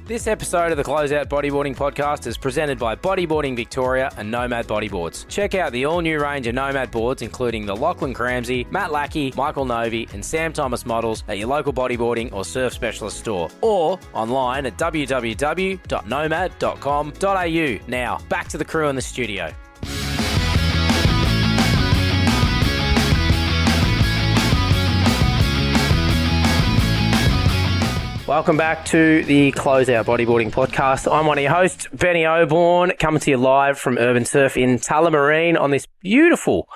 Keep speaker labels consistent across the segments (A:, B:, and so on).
A: This episode of the Closeout Bodyboarding Podcast is presented by Bodyboarding Victoria and Nomad Bodyboards. Check out the all-new range of Nomad boards, including the Lachlan Cramsey, Matt Lackey, Michael Novi, and Sam Thomas models at your local bodyboarding or surf specialist store, or online at www.nomad.com.au. Now, back to the crew in the studio. Welcome back to the Closeout Bodyboarding Podcast. I'm one of your hosts, Benny Oborn, coming to you live from Urban Surf in Tullamarine on this beautiful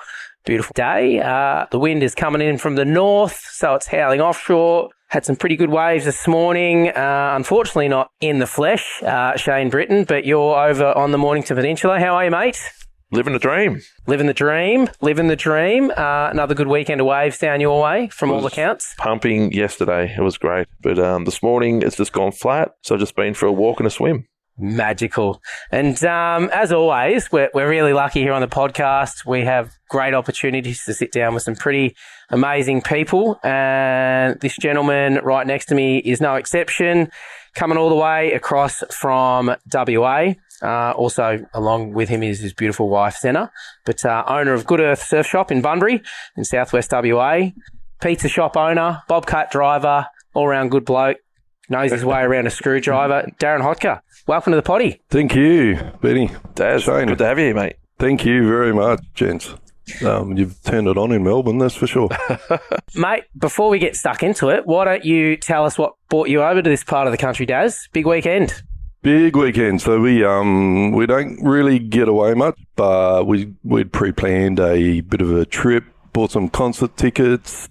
A: day. The wind is coming in from the north, so it's howling offshore. Had some pretty good waves this morning. Unfortunately not in the flesh, Shane Britton, but you're over on the Mornington Peninsula. How are you, mate?
B: Living the dream.
A: Another good weekend of waves down your way from all accounts.
B: Pumping yesterday. It was great. But this morning it's just gone flat. So I've just been for a walk and a swim.
A: Magical. And as always, we're really lucky here on the podcast. We have great opportunities to sit down with some pretty amazing people. And this gentleman right next to me is no exception, coming all the way across from WA. Also, along with him is his beautiful wife, Senna, but owner of Good Earth Surf Shop in Bunbury in South West WA, pizza shop owner, bobcat driver, all-round good bloke, knows his way around a screwdriver, Darren Hotkeer. Welcome to the potty.
C: Thank you, Benny.
B: Daz,
C: Shane.
B: good to have you, mate.
C: Thank you very much, gents. You've turned it on in Melbourne, that's for sure.
A: Mate, before we get stuck into it, why don't you tell us what brought you over to this part of the country, Daz? Big weekend.
C: Big weekend. So we don't really get away much, but we'd pre-planned a bit of a trip, bought some concert tickets,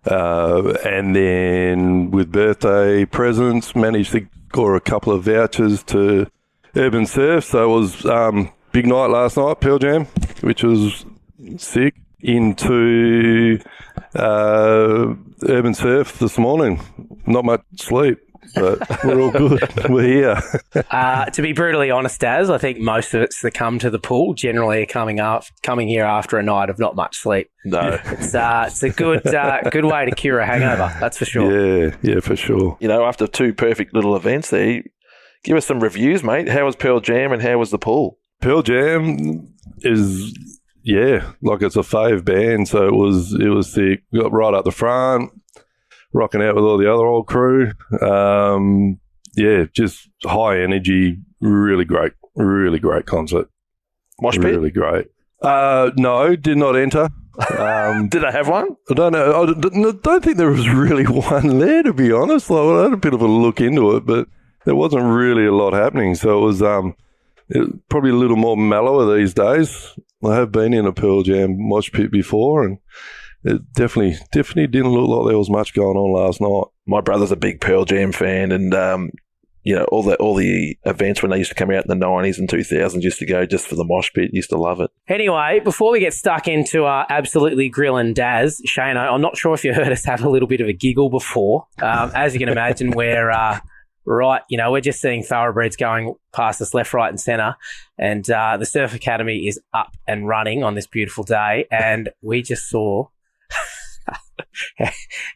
C: and then with birthday presents, managed to score a couple of vouchers to Urban Surf. So it was big night last night, Pearl Jam, which was sick. Into Urban Surf this morning. Not much sleep. But we're all good. We're here.
A: To be brutally honest, Daz, I think most of us that come to the pool generally are coming here after a night of not much sleep.
B: No.
A: It's a good way to cure a hangover, that's for sure.
C: Yeah, for sure.
B: You know, after two perfect little events there, give us some reviews, mate. How was Pearl Jam and how was the pool?
C: Pearl Jam is, like it's a fave band, so it was sick. Got right up the front. Rocking out with all the other old crew. Just high energy, really great concert.
B: Mosh pit?
C: Really great. No, did not enter.
B: Did they have one?
C: I don't know. I don't think there was really one there, to be honest. Like, I had a bit of a look into it, but there wasn't really a lot happening. So it was probably a little more mellower these days. I have been in a Pearl Jam mosh pit before, and it definitely didn't look like there was much going on last night.
B: My brother's a big Pearl Jam fan, and all the events when they used to come out in the 90s and 2000s used to go just for the mosh pit. Used to love it.
A: Anyway, before we get stuck into absolutely grilling Daz, Shane, I'm not sure if you heard us have a little bit of a giggle before. As you can imagine, we're we're just seeing thoroughbreds going past us left, right and centre, and the Surf Academy is up and running on this beautiful day, and we just saw...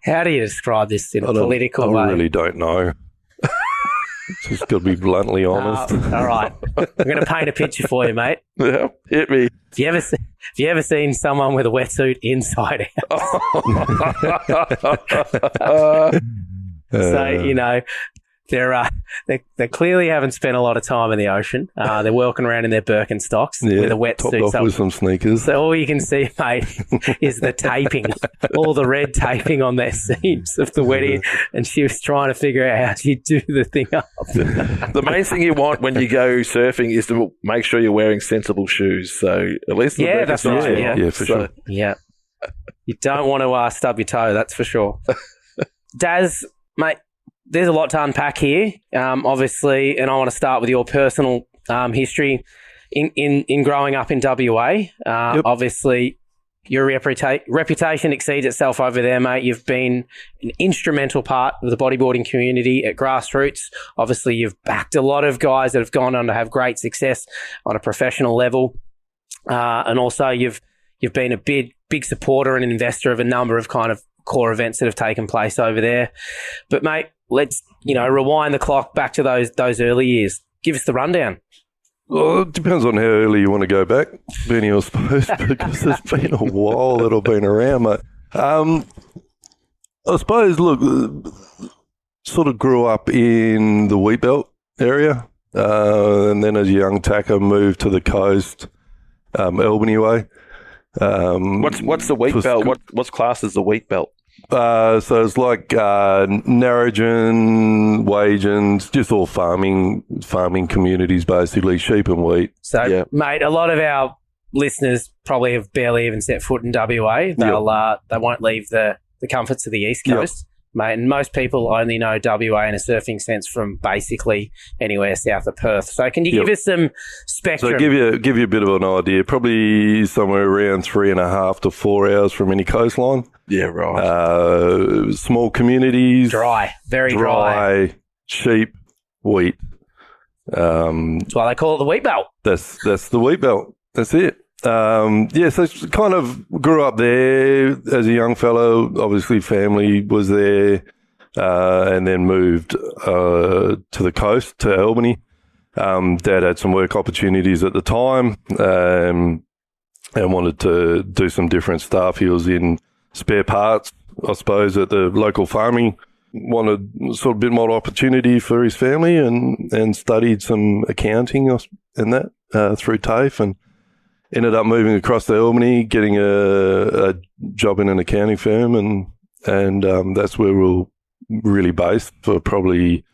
A: How do you describe this in a political way?
C: I really don't know. Just got to be bluntly honest.
A: All right. I'm going to paint a picture for you, mate.
B: Yeah, hit me.
A: Have you ever seen someone with a wetsuit inside out? So, they clearly haven't spent a lot of time in the ocean. They're walking around in their Birkenstocks with a wetsuit.
C: Topped off with some sneakers.
A: So all you can see, mate, is the taping, all the red taping on their seams of the wedding. And she was trying to figure out how to do the thing up.
B: The main thing you want when you go surfing is to make sure you're wearing sensible shoes. So at least
A: that's right.
C: Yeah, for sure.
A: Yeah. You don't want to stub your toe, that's for sure. Daz, mate, there's a lot to unpack here, obviously, and I want to start with your personal history in growing up in WA. Obviously, your reputation exceeds itself over there, mate. You've been an instrumental part of the bodyboarding community at grassroots. Obviously, you've backed a lot of guys that have gone on to have great success on a professional level, and also you've been a big supporter and investor of a number of kind of core events that have taken place over there. But, mate, let's, rewind the clock back to those early years. Give us the rundown.
C: Well, it depends on how early you want to go back, Benny, I suppose, because it's been a while that I've been around, mate. I suppose, look, sort of grew up in the wheat belt area, and then as a young tacker moved to the coast, Albany way.
B: What's the wheat belt? What's classed as the wheat belt?
C: So it's like Narrogin, Wagens, just all farming communities, basically, sheep and wheat.
A: So, mate, a lot of our listeners probably have barely even set foot in WA. They won't leave the comforts of the East Coast, mate. And most people only know WA in a surfing sense from basically anywhere south of Perth. So can you give us some spectrum?
C: So give you a bit of an idea. Probably somewhere around 3.5 to 4 hours from any coastline.
B: Yeah, right.
C: Small communities.
A: Very dry.
C: Sheep, wheat.
A: That's why they call it the wheat belt.
C: That's the wheat belt. That's it. So kind of grew up there as a young fellow. Obviously, family was there, and then moved to the coast, to Albany. Dad had some work opportunities at the time, and wanted to do some different stuff. He was in spare parts, I suppose, at the local farming. Wanted sort of a bit more opportunity for his family, and studied some accounting and that through TAFE, and ended up moving across to Albany, getting a job in an accounting firm, and that's where we're really based for probably,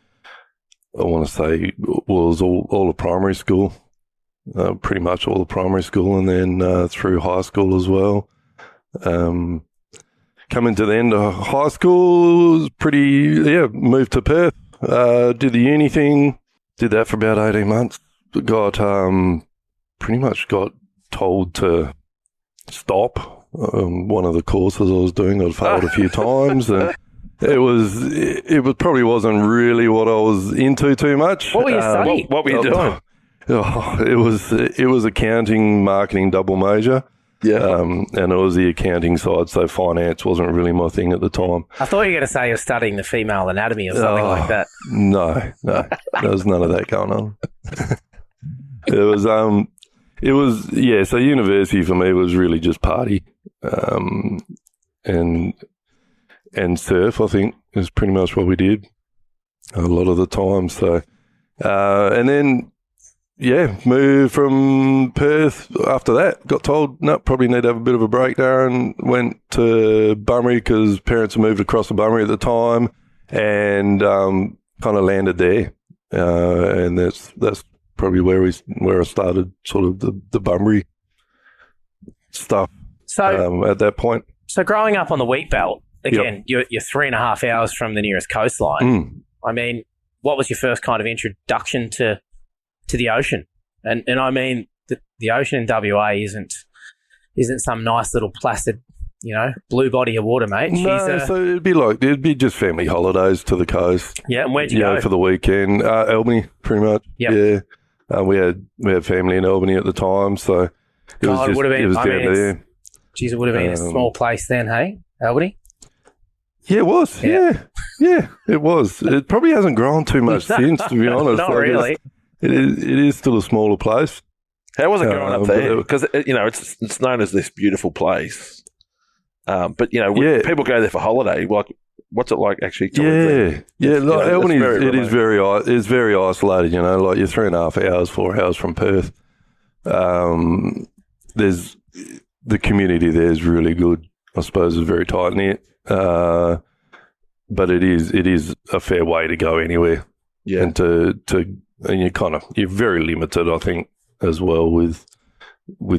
C: I want to say, was all the primary school, pretty much all the primary school, and then through high school as well. Coming to the end of high school, was moved to Perth, did the uni thing, did that for about 18 months, pretty much got told to stop one of the courses I was doing. I'd failed a few times, and it probably wasn't really what I was into too much.
A: What were you studying?
B: What were you doing?
C: It was accounting, marketing, double major. Yeah. And it was the accounting side, so finance wasn't really my thing at the time.
A: I thought you were going to say you're studying the female anatomy or something like that.
C: No, there was none of that going on. So university for me was really just party, and surf, I think, is pretty much what we did a lot of the time. So, and then, moved from Perth after that. Got told, no, probably need to have a bit of a break, Darren. Went to Bunbury because parents had moved across to Bunbury at the time, and kind of landed there. And that's probably where I started sort of the Bunbury stuff. So at that point.
A: So growing up on the wheat belt, again, you're 3.5 hours from the nearest coastline. I mean, what was your first kind of introduction to the ocean? And I mean, the ocean in WA isn't some nice little placid, blue body of water, mate.
C: So it'd be just family holidays to the coast.
A: Yeah, and where'd you go?
C: For the weekend? Albany, pretty much.
A: Yep.
C: Yeah. We had family in Albany at the time, so it was down there.
A: Geez, it would have been a small place then, hey, Albany?
C: Yeah, it was. Yeah, it was. It probably hasn't grown too much since, to be honest.
A: Not really.
C: It is still a smaller place.
B: How was it growing up there? Because it's known as this beautiful place, but people go there for holiday. Like, what's it like actually?
C: Albany is very isolated. Like you're 3.5 hours, 4 hours from Perth. There's the community there is really good. I suppose it's very tight knit, but it is a fair way to go anywhere. Yeah, and you're very limited, I think, as well with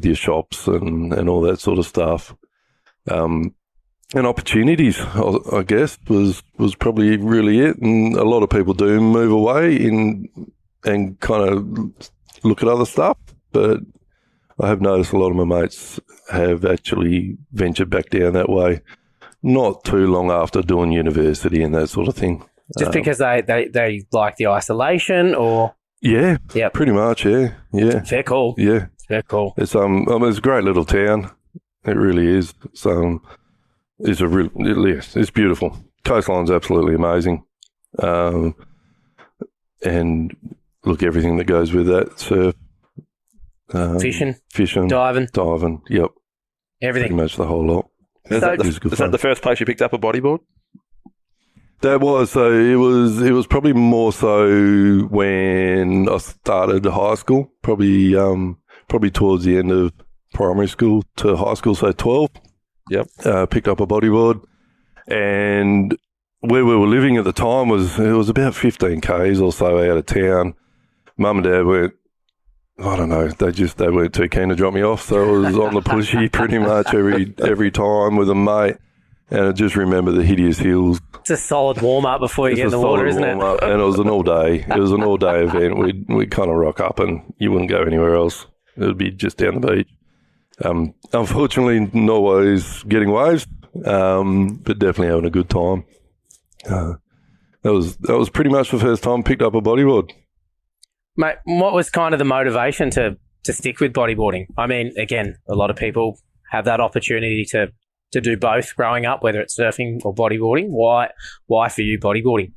C: your shops and all that sort of stuff. And opportunities, I guess, was probably really it. And a lot of people do move away and kind of look at other stuff. But I have noticed a lot of my mates have actually ventured back down that way not too long after doing university and that sort of thing.
A: Just because they like the isolation, or?
C: Yeah, pretty much, yeah.
A: Fair call.
C: Yeah.
A: Fair call.
C: It's it's a great little town. It really is. It's beautiful. Coastline's absolutely amazing. And look, everything that goes with that, surf,
A: fishing, diving,
C: yep,
A: everything,
C: pretty much the whole lot.
B: Is that the first place you picked up a bodyboard?
C: That was, so it was probably more so when I started high school, probably towards the end of primary school to high school, so 12.
B: Yep.
C: Picked up a bodyboard, and where we were living at the time was about 15 k's or so out of town. Mum and Dad weren't, I don't know, they weren't too keen to drop me off, so I was on the pushy pretty much every time with a mate. And I just remember the hideous hills.
A: It's a solid warm-up before you get in the water, isn't it?
C: And it was an all-day. It was an all-day event. We'd kind of rock up and you wouldn't go anywhere else. It would be just down the beach. Unfortunately, not always getting waves, but definitely having a good time. That was pretty much the first time I picked up a bodyboard.
A: Mate, what was kind of the motivation to stick with bodyboarding? I mean, again, a lot of people have that opportunity to do both growing up, whether it's surfing or bodyboarding. Why for you bodyboarding?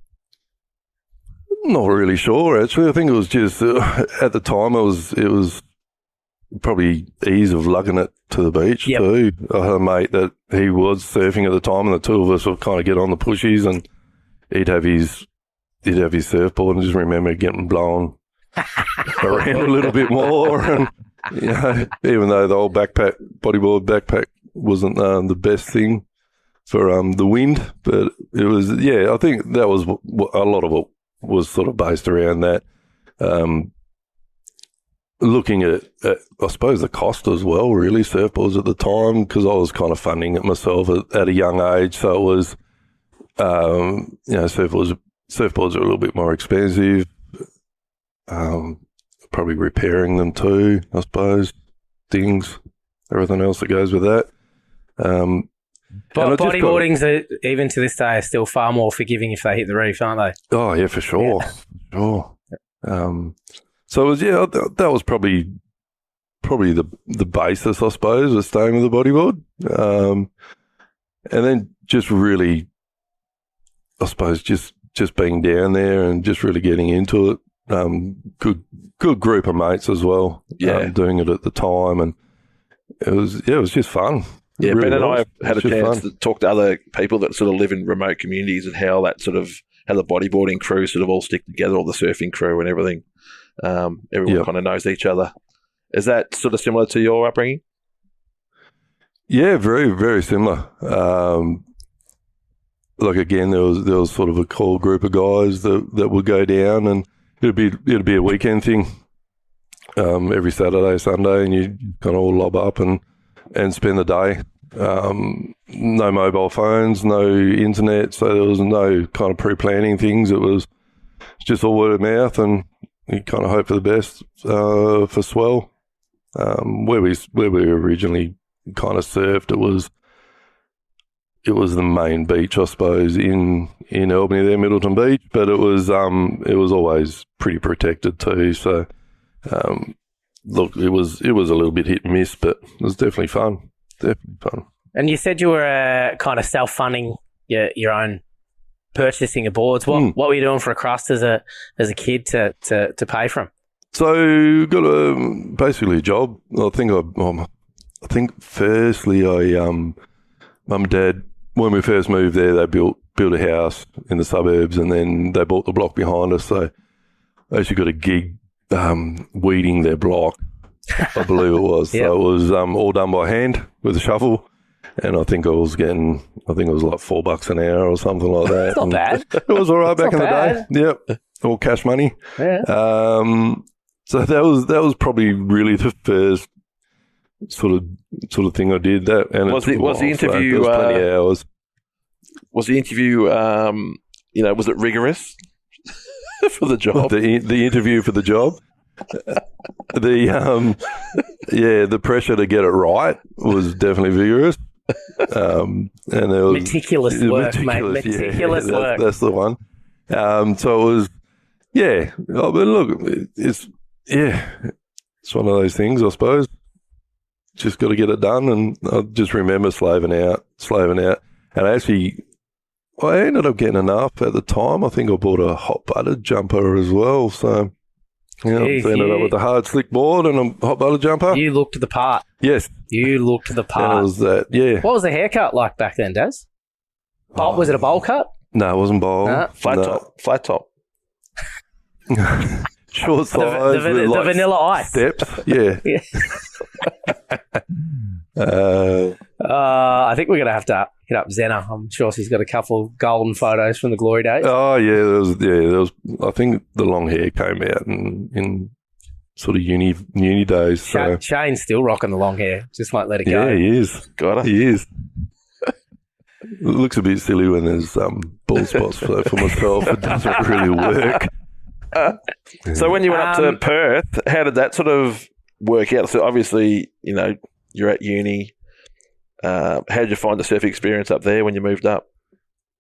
C: Not really sure, actually. I think it was just at the time it was probably ease of lugging it to the beach too. I had a mate that he was surfing at the time, and the two of us would kind of get on the pushies, and he'd have his surfboard, and just remember getting blown around a little bit more. And even though the old bodyboard backpack wasn't the best thing for the wind, but it was, I think that was a lot of it was sort of based around that. Looking at, I suppose, the cost as well, really, surfboards at the time, because I was kind of funding it myself at a young age. So it was, surfboards are a little bit more expensive. Probably repairing them too, I suppose, everything else that goes with that.
A: But bodyboardings, even to this day, are still far more forgiving if they hit the reef, aren't they?
C: Oh, yeah, for sure. Yeah. Sure. So it was, that was probably the basis, I suppose, of staying with the bodyboard. And then just really, I suppose, just being down there and just really getting into it. Good group of mates as well. Doing it at the time, and it was just fun.
B: Yeah,
C: really
B: Ben and I have had a chance
C: to
B: talk to other people that sort of live in remote communities and how the bodyboarding crew sort of all stick together, all the surfing crew and everything. Everyone kind of knows each other. Is that sort of similar to your upbringing?
C: Yeah, very, very similar. Like again, there was sort of a core group of guys that would go down, and it'd be a weekend thing. Every Saturday, Sunday, and you kind of all lob up and spend the day. No mobile phones, no internet, so there was no kind of pre-planning things. It was just all word of mouth, and you kind of hope for the best for swell. Where we originally kind of surfed, it was the main beach, I suppose, in Albany there, Middleton Beach, but it was always pretty protected too. So look, it was a little bit hit and miss, but it was definitely fun.
A: And you said you were kind of self-funding your own purchasing of boards. What were you doing for a crust as a kid to pay for them?
C: So got basically a job. I think firstly mum and dad, when we first moved there, they built a house in the suburbs, and then they bought the block behind us. So I actually got a gig weeding their block, I believe it was. So it was all done by hand with a shovel, and I think it was like $4 an hour or something like that.
A: It's not bad.
C: It was all right back in the day. Yep, all cash money.
A: Yeah.
C: So that was probably really the first sort of thing I did. That, and
B: was the interview?
C: So plenty of hours.
B: Was the interview? Was it rigorous for the job?
C: The interview for the job. The pressure to get it right was definitely vigorous. And there was
A: meticulous work, mate. Meticulous work.
C: That's the one. So it was, Oh, but look, it's one of those things, I suppose. Just got to get it done, and I just remember slaving out. And I actually, I ended up getting enough at the time. I think I bought a hot buttered jumper as well. So, yeah, I ended up with a hard slick board and a hot buttered jumper.
A: You looked the part.
C: Yes.
A: You looked the part.
C: And it was that, yeah.
A: What was the haircut like back then, Daz? Was it a bowl cut?
C: No, it wasn't bowl.
B: Flat top.
C: Short size.
A: The vanilla ice.
C: Steps, yeah.
A: I think we're going to have to hit up Zenna. I'm sure she's got a couple of golden photos from the glory days.
C: Oh, yeah. There was. I think the long hair came out in sort of uni days. So.
A: Shane's still rocking the long hair. Just won't let it go.
C: Yeah, he is.
B: Got it.
C: He is. It looks a bit silly when there's bald spots for myself. It doesn't really work.
B: So when you went up to Perth, how did that sort of work out? So obviously, you're at uni. How did you find the surf experience up there when you moved up?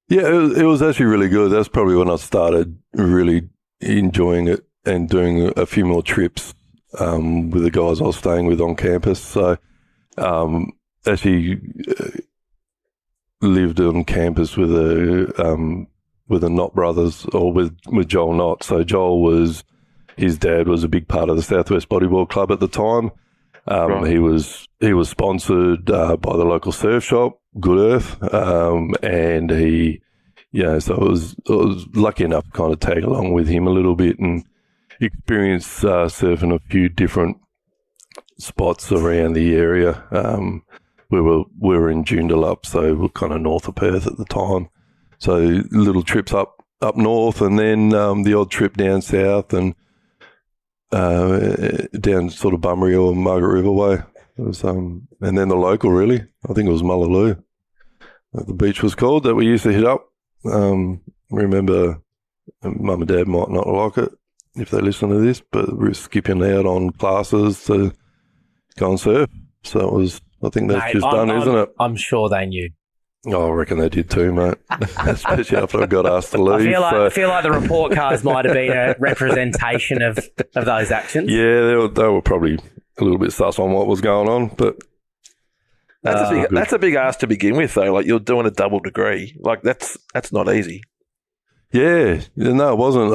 C: Yeah, it was actually really good. That's probably when I started really enjoying it and doing a few more trips with the guys I was staying with on campus. So actually lived on campus with the Knott brothers, or with Joel Knott. So his dad was a big part of the South West Bodyboard Club at the time. Right. He was sponsored by the local surf shop, Good Earth, and so I was lucky enough to kind of tag along with him a little bit and experience surfing a few different spots around the area. We were in Joondalup, so we're kind of north of Perth at the time. So little trips up north, and then the odd trip down south and down sort of Bunbury or Margaret River way. It was, and then the local, really. I think it was Mullaloo. The beach was called that we used to hit up. Remember, Mum and Dad might not like it if they listen to this, but we were skipping out on classes to go and surf. So it was. I think that's just done, isn't it?
A: I'm sure they knew.
C: Oh, I reckon they did too, mate. Especially after I got asked to leave.
A: I feel like the report cards might have been a representation of those actions.
C: Yeah, they were probably a little bit sus on what was going on, but
B: that's a big ask to begin with, though. Like, you're doing a double degree. Like, that's not easy.
C: Yeah, no, it wasn't.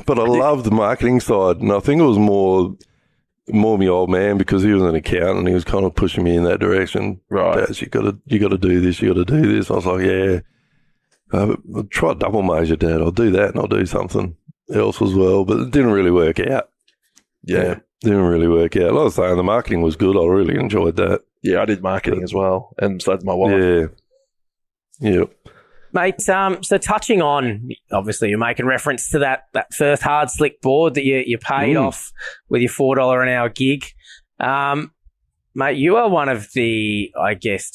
C: But I loved the marketing side, and I think it was more my old man, because he was an accountant and he was kind of pushing me in that direction.
B: Right.
C: Dad, you got to do this, you got to do this. I was like, yeah, I'll try double major, Dad. I'll do that and I'll do something else as well. But it didn't really work out. Yeah, didn't really work out. Like I was saying, the marketing was good. I really enjoyed that.
B: Yeah, I did marketing as well, and so did my wife.
C: Yeah.
A: Mate, so touching on, obviously you're making reference to that first hard slick board that you paid off with your $4 an hour gig. Mate, you are one of the, I guess,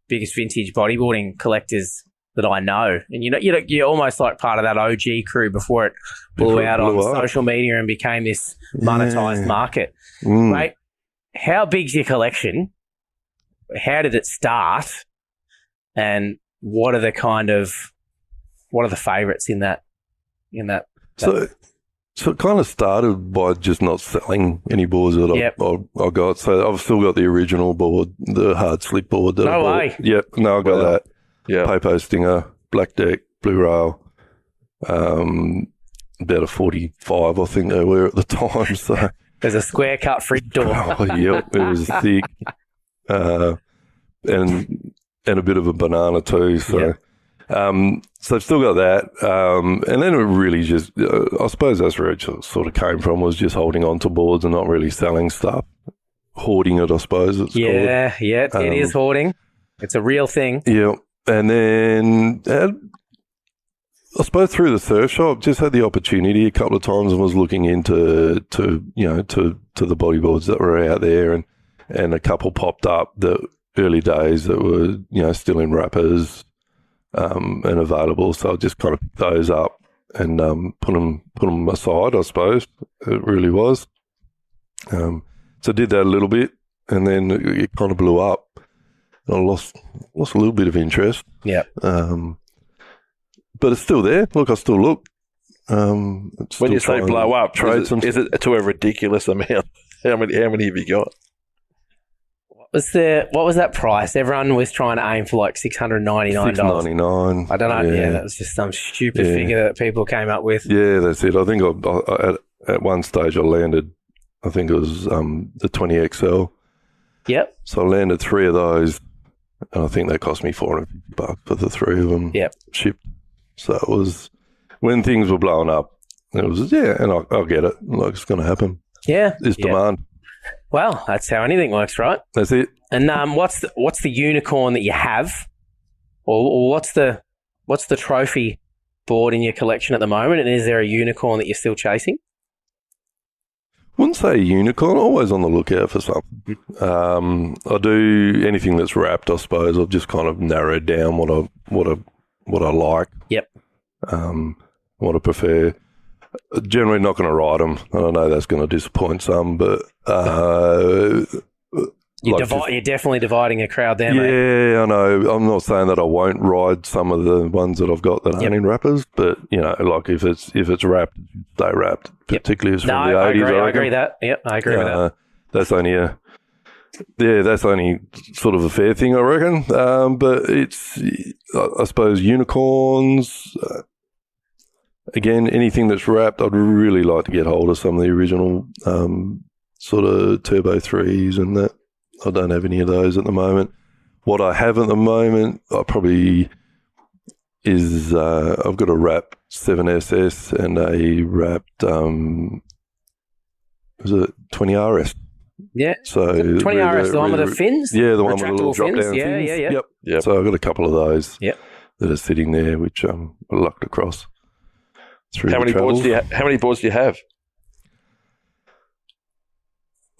A: biggest vintage bodyboarding collectors that I know. And you're almost like part of that OG crew before it blew out on social media and became this monetized market. Mate, how big's your collection? How did it start? And what are the favourites in that?
C: So it kind of started by just not selling any boards that I got. So I've still got the original board, the hard slick board that I bought.
A: Way.
C: Yep, no, I got that. Yeah, Papo Stinger, Black Deck, Blue Rail. About a 45, I think they were at the time. So
A: there's a square cut front door.
C: Yep, it was thick, and a bit of a banana too. So, so I've still got that. And then it really just, I suppose that's where it sort of came from, was just holding on to boards and not really selling stuff. Hoarding it, I suppose it's called.
A: Yeah, it is hoarding. It's a real thing.
C: Yeah. And then I suppose through the surf shop, just had the opportunity a couple of times and was looking into to the bodyboards that were out there, and a couple popped up that early days that were, still in wrappers and available. So I just kind of picked those up and put them aside, I suppose. It really was. So I did that a little bit, and then it kind of blew up. I lost a little bit of interest.
A: Yeah.
C: But it's still there. Look, I still look.
B: When you say blow up, is it to a ridiculous amount? How many have you got?
A: what was that price? Everyone was trying to aim for like $699.
C: $699.
A: I don't know. Yeah, that was just some stupid figure that people came up with.
C: Yeah, that's it. I think at one stage I landed, I think it was the 20XL.
A: Yep.
C: So I landed 3 of those, and I think that cost me $450 for the 3 of them shipped. So it was when things were blowing up. It was and I'll get it. Like, it's going to happen.
A: Yeah,
C: it's demand.
A: Well, that's how anything works, right?
C: That's it.
A: And what's the unicorn that you have, or what's the trophy board in your collection at the moment? And is there a unicorn that you're still chasing?
C: Wouldn't say unicorn. Always on the lookout for something. I do anything that's wrapped. I suppose I've just kind of narrowed down what I like.
A: Yep.
C: What I prefer. Generally not going to ride them. I know that's going to disappoint some, but
A: you're definitely dividing a crowd there, mate.
C: Yeah, I know. I'm not saying that I won't ride some of the ones that I've got that aren't in wrappers, but like if it's wrapped, stay wrapped. Particularly as from the 80s.
A: I agree that. Yep, I agree with that.
C: That's only sort of a fair thing, I reckon. But it's, I suppose, unicorns. Again, anything that's wrapped, I'd really like to get hold of some of the original sort of Turbo 3s and that. I don't have any of those at the moment. What I have at the moment, I've got a wrapped 7SS and a wrapped, was it 20RS?
A: Yeah.
C: So
A: 20RS, the one with the fins?
C: Yeah, the one with the little drop down fins.
A: Yeah.
C: Yep. So I've got a couple of those
A: that
C: are sitting there, which I lucked across.
B: How many boards do you have?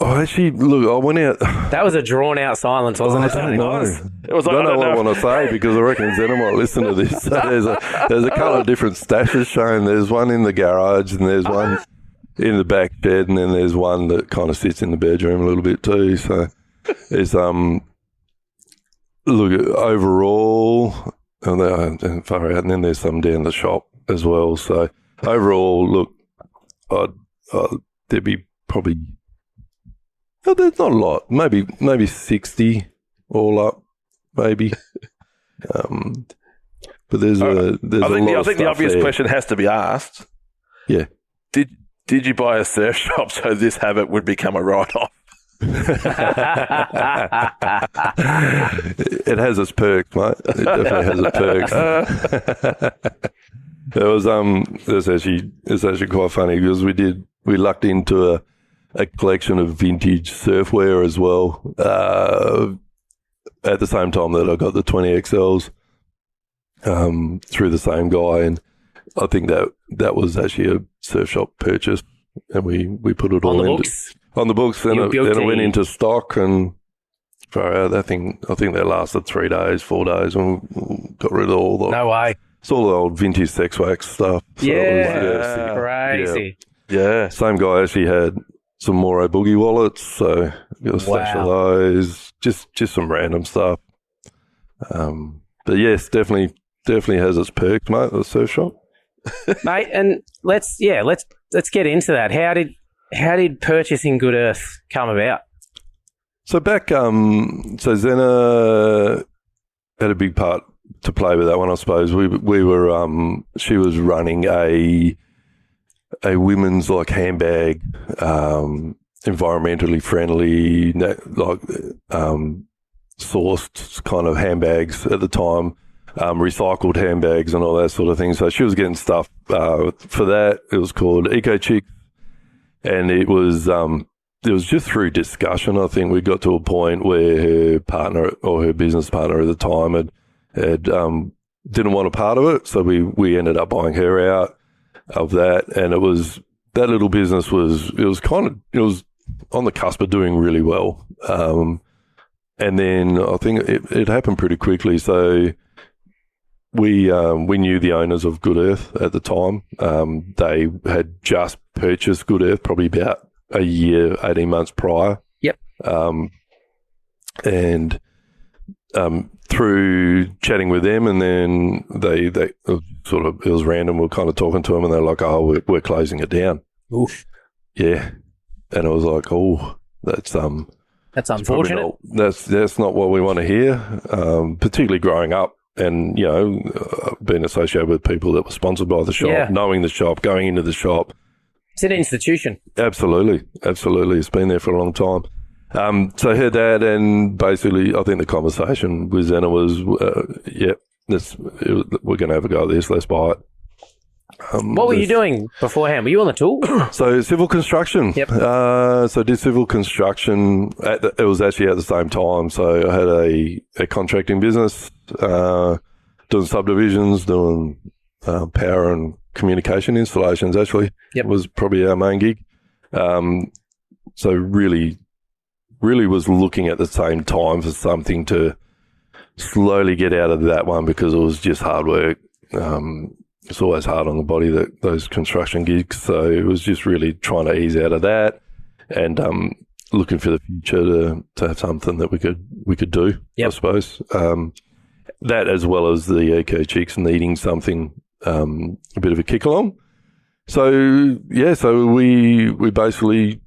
C: Oh, actually, look, I went out.
A: That was a drawn-out silence, wasn't it?
C: I don't know.
B: It was like,
C: I don't know what I want to say because I reckon Zena might listen to this. So there's a couple of different stashes shown. There's one in the garage and there's one in the back bed, and then there's one that kind of sits in the bedroom a little bit too. So there's look, overall, and far out, and then there's some down the shop as well. So overall, look, there'd be probably. Oh, there's not a lot. Maybe 60 all up, maybe. But there's a lot.
B: I think the obvious question has to be asked.
C: Yeah.
B: Did you buy a surf shop so this habit would become a write-off?
C: It has its perks, mate. It definitely has its perks. It's actually quite funny because we lucked into a collection of vintage surfwear as well. At the same time that I got the 20XLs through the same guy, and I think that was actually a surf shop purchase, and we put it all on the books, and it went into stock, and I think they lasted 3 days, 4 days, and we got rid of all the
A: no way.
C: It's all the old vintage sex wax stuff. So
A: crazy.
C: Yeah. Same guy actually had some Moro Boogie wallets, so got a stash of those. Just some random stuff. But yes, definitely has its perks, mate. The surf shop,
A: mate. And let's get into that. How did purchasing Good Earth come about?
C: So back, so Zena had a big part to play with that one, I suppose. We were she was running a women's like handbag, environmentally friendly, sourced kind of handbags at the time, recycled handbags and all that sort of thing. So she was getting stuff for that. It was called Eco Chick, and it was just through discussion. I think we got to a point where her partner or her business partner at the time had didn't want a part of it, so we ended up buying her out of that, and it was that little business was on the cusp of doing really well, and then I think it happened pretty quickly. So we knew the owners of Good Earth at the time. They had just purchased Good Earth probably about a year, 18 months prior.
A: Yep.
C: And through chatting with them, and then they sort of, it was random. We were kind of talking to them, and they're like, "Oh, we're closing it down."
A: Oof.
C: Yeah, and I was like, "Oh, that's
A: That's unfortunate.
C: That's not what we want to hear, particularly growing up and, being associated with people that were sponsored by the shop, knowing the shop, going into the shop.
A: It's an institution.
C: Absolutely. It's been there for a long time. So I heard that, and basically I think the conversation with Zena was, we're going to have a go at this, let's buy it.
A: What were you doing beforehand? Were you on the tool?
C: So civil construction.
A: Yep.
C: So I did civil construction. It was actually at the same time. So I had a contracting business, doing subdivisions, doing power and communication installations. Actually, was probably our main gig. So really was looking at the same time for something to slowly get out of that one, because it was just hard work. It's always hard on the body, those construction gigs. So it was just really trying to ease out of that, and looking for the future to have something that we could do. I suppose that, as well as the eco chicks needing something, a bit of a kick along. So we basically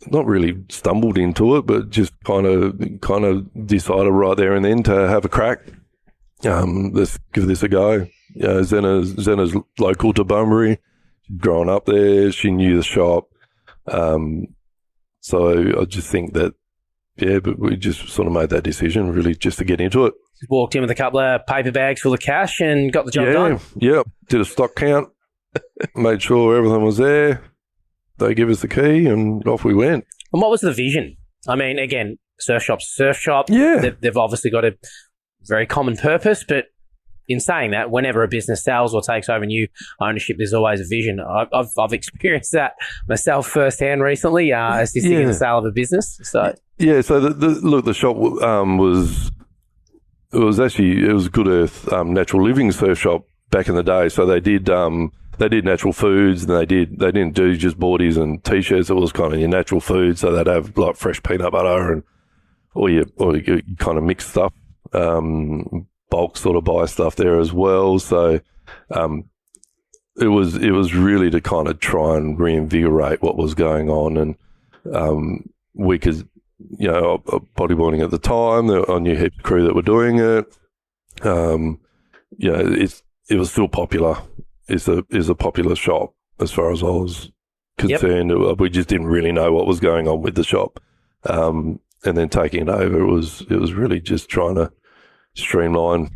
C: not really stumbled into it, but just kind of decided right there and then to have a crack. Let's give this a go. Zena's local to Bunbury. She'd grown up there. She knew the shop. So I just think that, but we just sort of made that decision really just to get into it.
A: Walked in with a couple of paper bags full of cash and got the job done.
C: Yeah. Did a stock count, made sure everything was there. They give us the key and off we went.
A: And what was the vision? I mean, again, surf shop.
C: Yeah.
A: They've obviously got a very common purpose, but in saying that, whenever a business sells or takes over new ownership, there's always a vision. I've experienced that myself firsthand recently, assisting in the sale of a business. So
C: so the shop was Good Earth Natural Living surf shop back in the day. So they did natural foods, and they didn't do just boardies and t-shirts. It was kind of your natural food. So they'd have like fresh peanut butter or you kind of mix stuff. Bulk sort of buy stuff there as well. So it was really to kind of try and reinvigorate what was going on, and we could, bodyboarding at the time, I knew heaps of crew that were doing it. It was still popular. It's a popular shop as far as I was concerned. We just didn't really know what was going on with the shop, and then taking it over, it was really just trying to streamline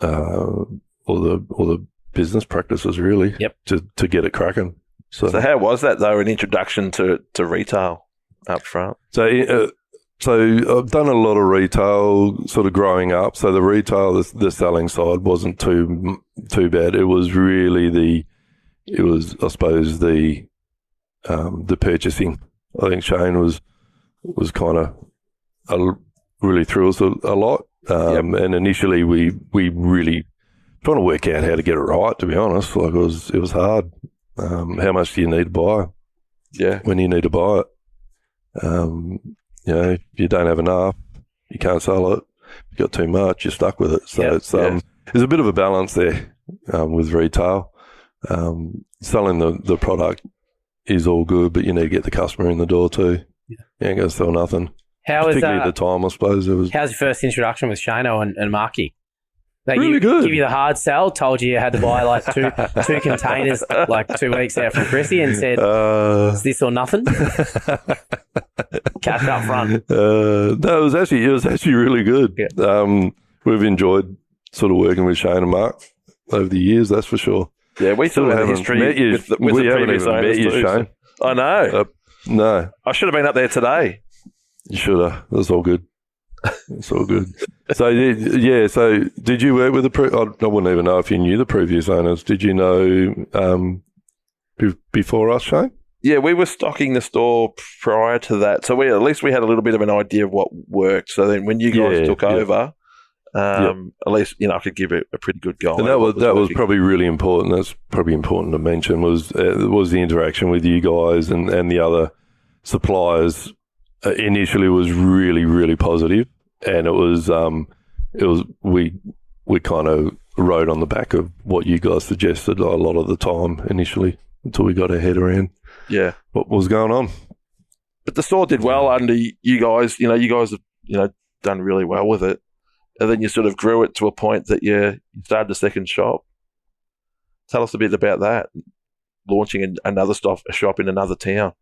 C: all the business practices really to get it cracking.
B: So how was that though, an introduction to retail up front?
C: So I've done a lot of retail sort of growing up. So the retail, the selling side wasn't too bad. It was really I suppose the purchasing. I think Shane was kind of really threw us a lot. And initially we really trying to work out how to get it right, to be honest. Like it was hard. How much do you need to buy?
B: Yeah.
C: When you need to buy it. If you don't have enough, you can't sell it. If you've got too much, you're stuck with it. So there's a bit of a balance there with retail. Selling the product is all good, but you need to get the customer in the door too. Yeah. You ain't going to sell nothing. Particularly at the time, I suppose. How's
A: your first introduction with Shano and Marky?
C: Really good.
A: Give you the hard sell, told you had to buy like two containers like 2 weeks out from Chrissy, and said, "Is this or nothing?" Cash up front.
C: No, it was actually really good. Yeah. We've enjoyed sort of working with Shane and Mark over the years. That's for sure.
B: Yeah, we still have history with the previous owners too.
C: Shane.
B: I know.
C: No,
B: I should have been up there today.
C: You should have. That's all good. It's all good. So did you work with I wouldn't even know if you knew the previous owners. Did you know before us, Shane?
B: Yeah, we were stocking the store prior to that, so at least we had a little bit of an idea of what worked. So then, when you guys took over, at least I could give it a pretty good guide.
C: And that was probably really important. That's probably important to mention was the interaction with you guys and the other suppliers. Initially was really, really positive, and it was we kind of rode on the back of what you guys suggested a lot of the time initially until we got our head around what was going on.
B: But the store did well under you guys. You guys have done really well with it, and then you sort of grew it to a point that you started a second shop. Tell us a bit about that, launching another shop in another town.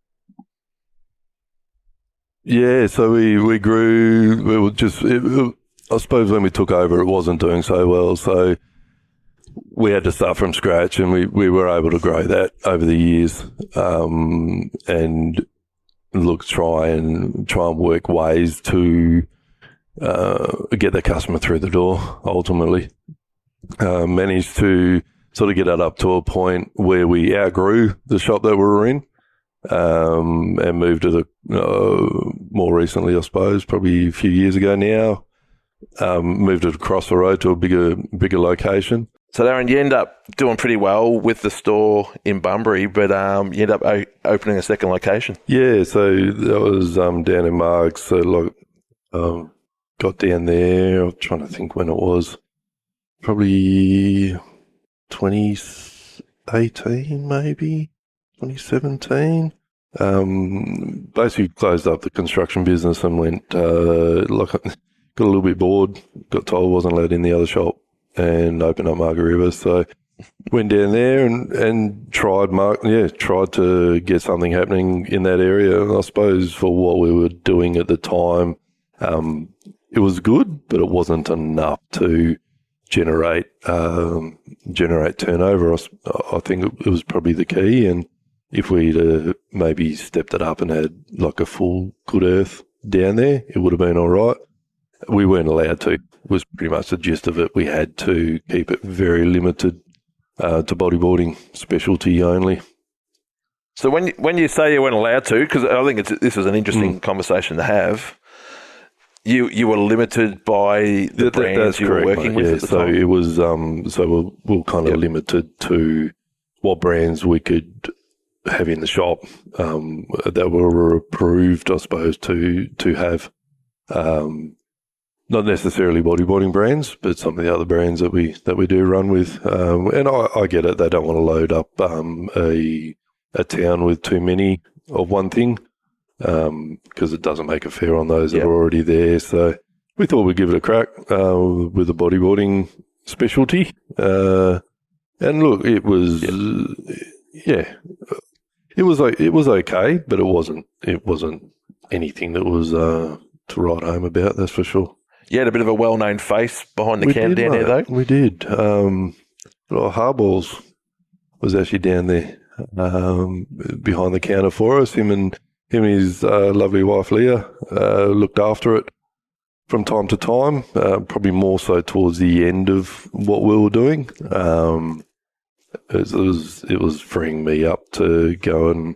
C: Yeah, so we grew. We were I suppose when we took over, it wasn't doing so well, so we had to start from scratch, and we were able to grow that over the years, and try and work ways to get the customer through the door. Ultimately, managed to sort of get it up to a point where we outgrew the shop that we were in, and moved to more recently, I suppose, probably a few years ago now. Moved it across the road to a bigger location.
B: So, Darren, you end up doing pretty well with the store in Bunbury, but you end up opening a second location.
C: Yeah, so that was down in Margs. So, got down there. I'm trying to think when it was. Probably 2018, maybe 2017. Basically closed up the construction business and went got a little bit bored. Got told I wasn't allowed in the other shop and opened up Margaritaville. So went down there and tried to get something happening in that area. And I suppose for what we were doing at the time, it was good, but it wasn't enough to generate turnover. I think it was probably the key. And if we'd maybe stepped it up and had like a full good earth down there, it would have been all right. We weren't allowed to. Was pretty much the gist of it. We had to keep it very limited to bodyboarding, specialty only.
B: So when you say you weren't allowed to, because I think this is an interesting conversation to have, you were limited by the brands you were working with at the time?
C: So it was so we're kind of limited to what brands we could have in the shop that were approved, I suppose, to have. Not necessarily bodyboarding brands, but some of the other brands that we do run with. And I get it; they don't want to load up a town with too many of one thing because it doesn't make it fair on those that are already there. So we thought we'd give it a crack with a bodyboarding specialty. And look, it was it was okay, but it wasn't anything that was to write home about. That's for sure.
B: You had a bit of a well-known face behind the counter down there, though.
C: We did. Harballs was actually down there behind the counter for us. Him and his lovely wife Leah looked after it from time to time. Probably more so towards the end of what we were doing. It was freeing me up to go and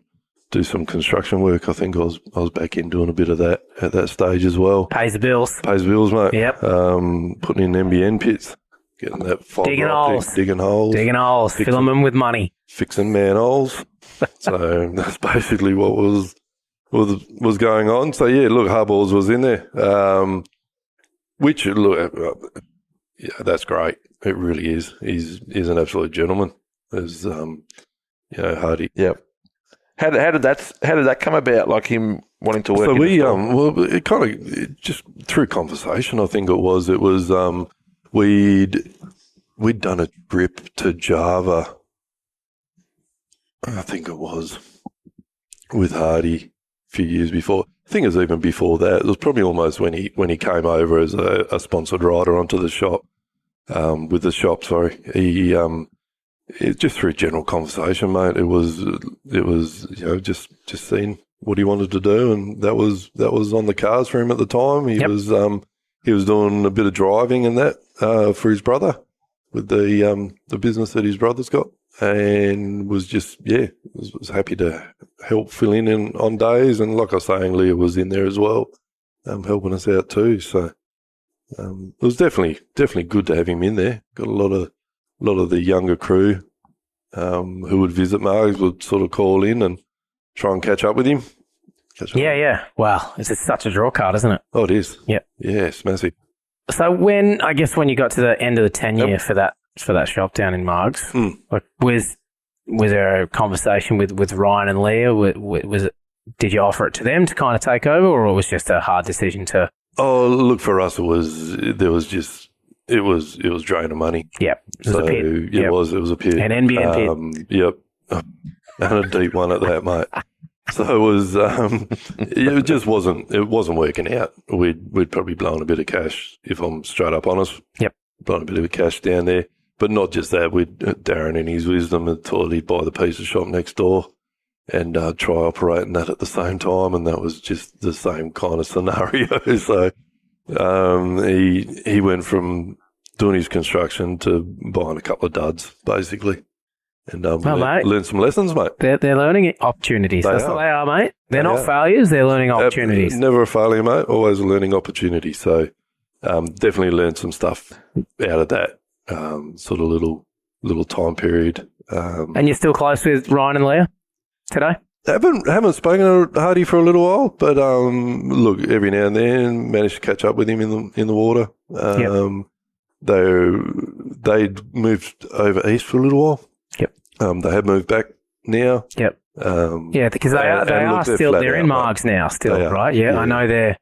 C: do some construction work. I think I was back in doing a bit of that at that stage as well.
A: Pays the bills.
C: Pays the bills, mate.
A: Yep.
C: Putting in NBN pits, getting that fibre optic, digging holes,
A: filling them with money,
C: fixing manholes. So that's basically what was going on. So yeah, look, Harballs was in there, which that's great. It really is. He's an absolute gentleman. There's Hardy.
B: Yep. How did that come about? Like him wanting to work.
C: So it kind of just through conversation. I think it was we'd done a trip to Java. I think it was with Hardy a few years before. I think it was even before that. It was probably almost when he came over as a sponsored rider onto the shop with the shop. Sorry, it just through general conversation, mate. It was just seeing what he wanted to do, and that was on the cards for him at the time. He was doing a bit of driving and that for his brother with the business that his brother's got, and was just was happy to help fill in on days. And like I was saying, Leah was in there as well, helping us out too. So it was definitely good to have him in there. Got a lot of the younger crew who would visit Margs would sort of call in and try and catch up with him.
A: Yeah. Wow, it's such a draw card, isn't it?
C: Oh, it is.
A: Yeah.
C: Yeah, it's massive.
A: So when you got to the end of the tenure for that shop down in Margs, like was there a conversation with Ryan and Leah? Was it did you offer it to them to kind of take over, or it was just a hard decision to?
C: Oh, look, for us, it was drain of money.
A: Yep. It was a pit.
C: It was a pit.
A: An NBN pit.
C: Yep. And a deep one at that, mate. So it was, it just wasn't working out. We'd probably blown a bit of cash, if I'm straight up honest.
A: Yep.
C: Blown a bit of cash down there. But not just that, Darren in his wisdom had thought he'd buy the pizza shop next door and try operating that at the same time, and that was just the same kind of scenario. So he went from doing his construction to buying a couple of duds, basically. And learn some lessons, mate.
A: They're learning opportunities. That's what they are, mate. They're not failures. They're learning opportunities.
C: Never a failure, mate. Always a learning opportunity. So definitely learned some stuff out of that sort of little time period.
A: And you're still close with Ryan and Leah today?
C: Haven't spoken to Hardy for a little while, but look, every now and then managed to catch up with him in the water. They'd moved over east for a little while.
A: Yep.
C: They have moved back now.
A: Yep. Because they are still they're in Margs now, still, right? Yeah, I know their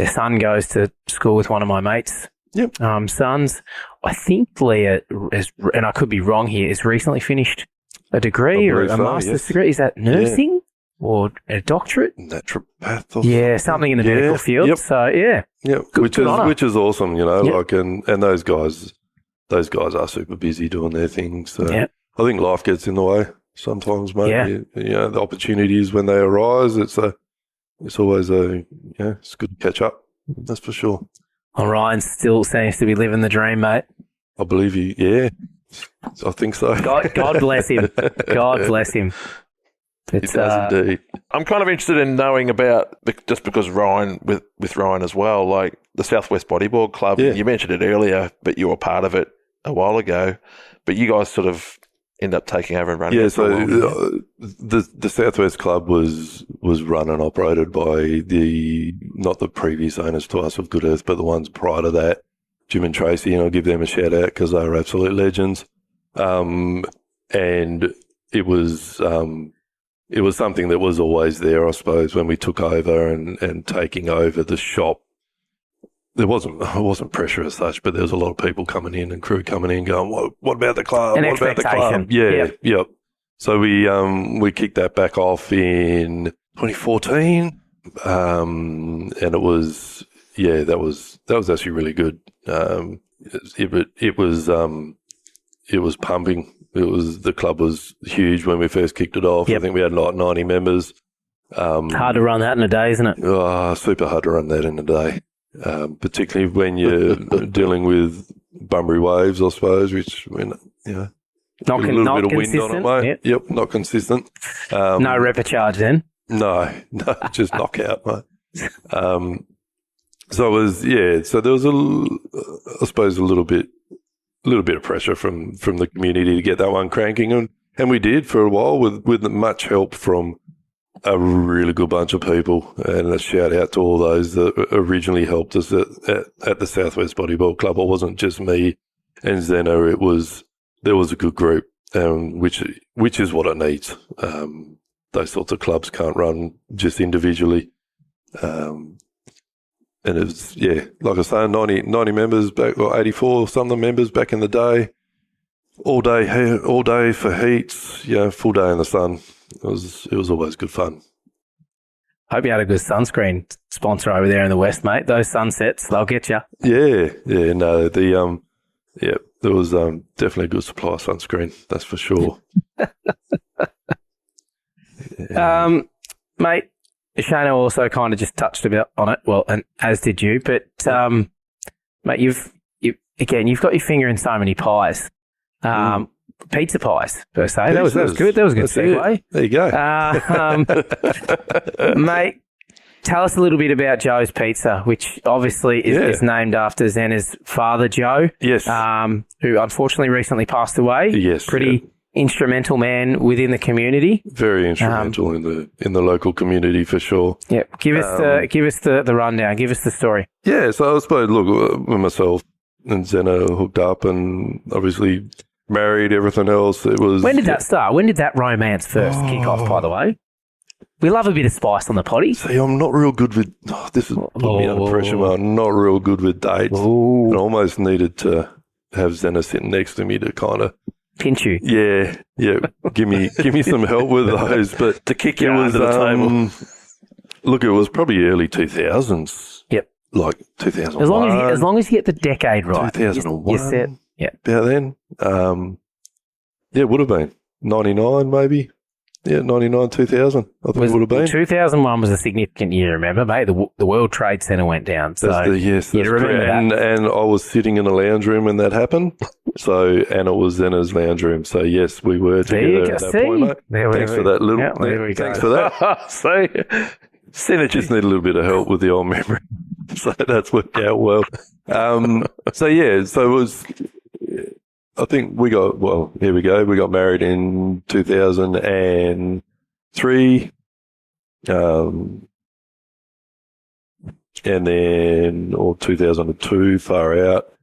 A: son goes to school with one of my mates.
C: Yep.
A: Sons. I think Leah is, and I could be wrong here, is recently finished a degree or a master's degree. Is that nursing or a doctorate?
C: Naturopath.
A: Yeah, something in the medical field.
C: Yep.
A: So yeah.
C: Yep. Which is awesome, you know. Like and those guys are super busy doing their things. So I think life gets in the way sometimes, mate.
A: Yeah.
C: You know, the opportunities when they arise, it's always it's good to catch up. That's for sure.
A: Well, Ryan still seems to be living the dream, mate.
C: I believe you. Yeah, I think so.
A: God bless him. God bless him.
C: It does indeed.
B: I'm kind of interested in knowing about, just because Ryan, with Ryan as well, like the South West Bodyboard Club.
C: Yeah.
B: You mentioned it earlier, but you were part of it a while ago. But you guys sort of end up taking over and running it.
C: Yeah, so the South West Club was run and operated by not the previous owners to us of Good Earth, but the ones prior to that, Jim and Tracy, and I'll give them a shout out because they were absolute legends. And it was something that was always there, I suppose, when we took over and taking over the shop. It wasn't pressure as such, but there was a lot of people coming in and crew coming in going, what about the club?
A: An
C: what about the club? Yeah, yep. So we kicked that back off in 2014, and it was that was actually really good. It was pumping. The club was huge when we first kicked it off. Yep. I think we had like 90 members.
A: Hard to run that in a day, isn't it?
C: Oh, super hard to run that in a day. Particularly when you're dealing with Bunbury waves, I suppose, which
A: not
C: a little bit of wind on it, mate. Yep, not consistent.
A: No replicharge then?
C: No, just knockout, mate. So it was, so there was I suppose a little bit of pressure from the community to get that one cranking, and we did for a while with much help from a really good bunch of people, and a shout out to all those that originally helped us at the South West Bodyboard Club. It wasn't just me and Zeno. There was a good group, which is what it needs. Those sorts of clubs can't run just individually. And it's, like I say, 90 members back, or 84 something members back in the day, all day for heats, full day in the sun. It was always good fun.
A: Hope you had a good sunscreen sponsor over there in the West, mate. Those sunsets, they'll get you.
C: No, there was definitely a good supply of sunscreen, that's for sure.
A: Mate, Shano also kind of just touched about on it, well, and as did you, but mate, you've got your finger in so many pies. Pizza pies, per se. That was good. That was a good segue.
C: There you go.
A: Mate, tell us a little bit about Joe's Pizza, which obviously is named after Zena's father, Joe.
C: Yes.
A: Who unfortunately recently passed away.
C: Yes.
A: Pretty instrumental man within the community.
C: Very instrumental in the local community for sure.
A: Yeah. Give us the rundown. Give us the story.
C: Yeah. So I suppose, look, when myself and Zena hooked up and obviously married, everything else. It was.
A: When did that start? When did that romance first kick off, by the way? We love a bit of spice on the potty.
C: See, I'm not real good with, this is putting me under pressure, man. I'm not real good with dates. I almost needed to have Zena sitting next to me to kind of
A: pinch you.
C: Yeah. Give me some help with those. But
B: to kick you under the table.
C: Look, it was probably early 2000s.
A: Yep.
C: Like 2001.
A: As long as you get the decade right.
C: 2001.
A: You're set. Yeah.
C: About then. It would have been 99 maybe. Yeah, 99, 2000, I think it would have been.
A: 2001 was a significant year, remember, mate? The World Trade Center went down. So
C: that's correct. And I was sitting in a lounge room when that happened. And it was Zena's lounge room. So, yes, we were together at that point, mate. Thanks for that little...
A: Yeah, there we go.
C: Thanks for that.
B: So,
C: just need a little bit of help with the old memory. So that's worked out well. So it was... I think here we go. We got married in 2003. And then, or 2002, far out.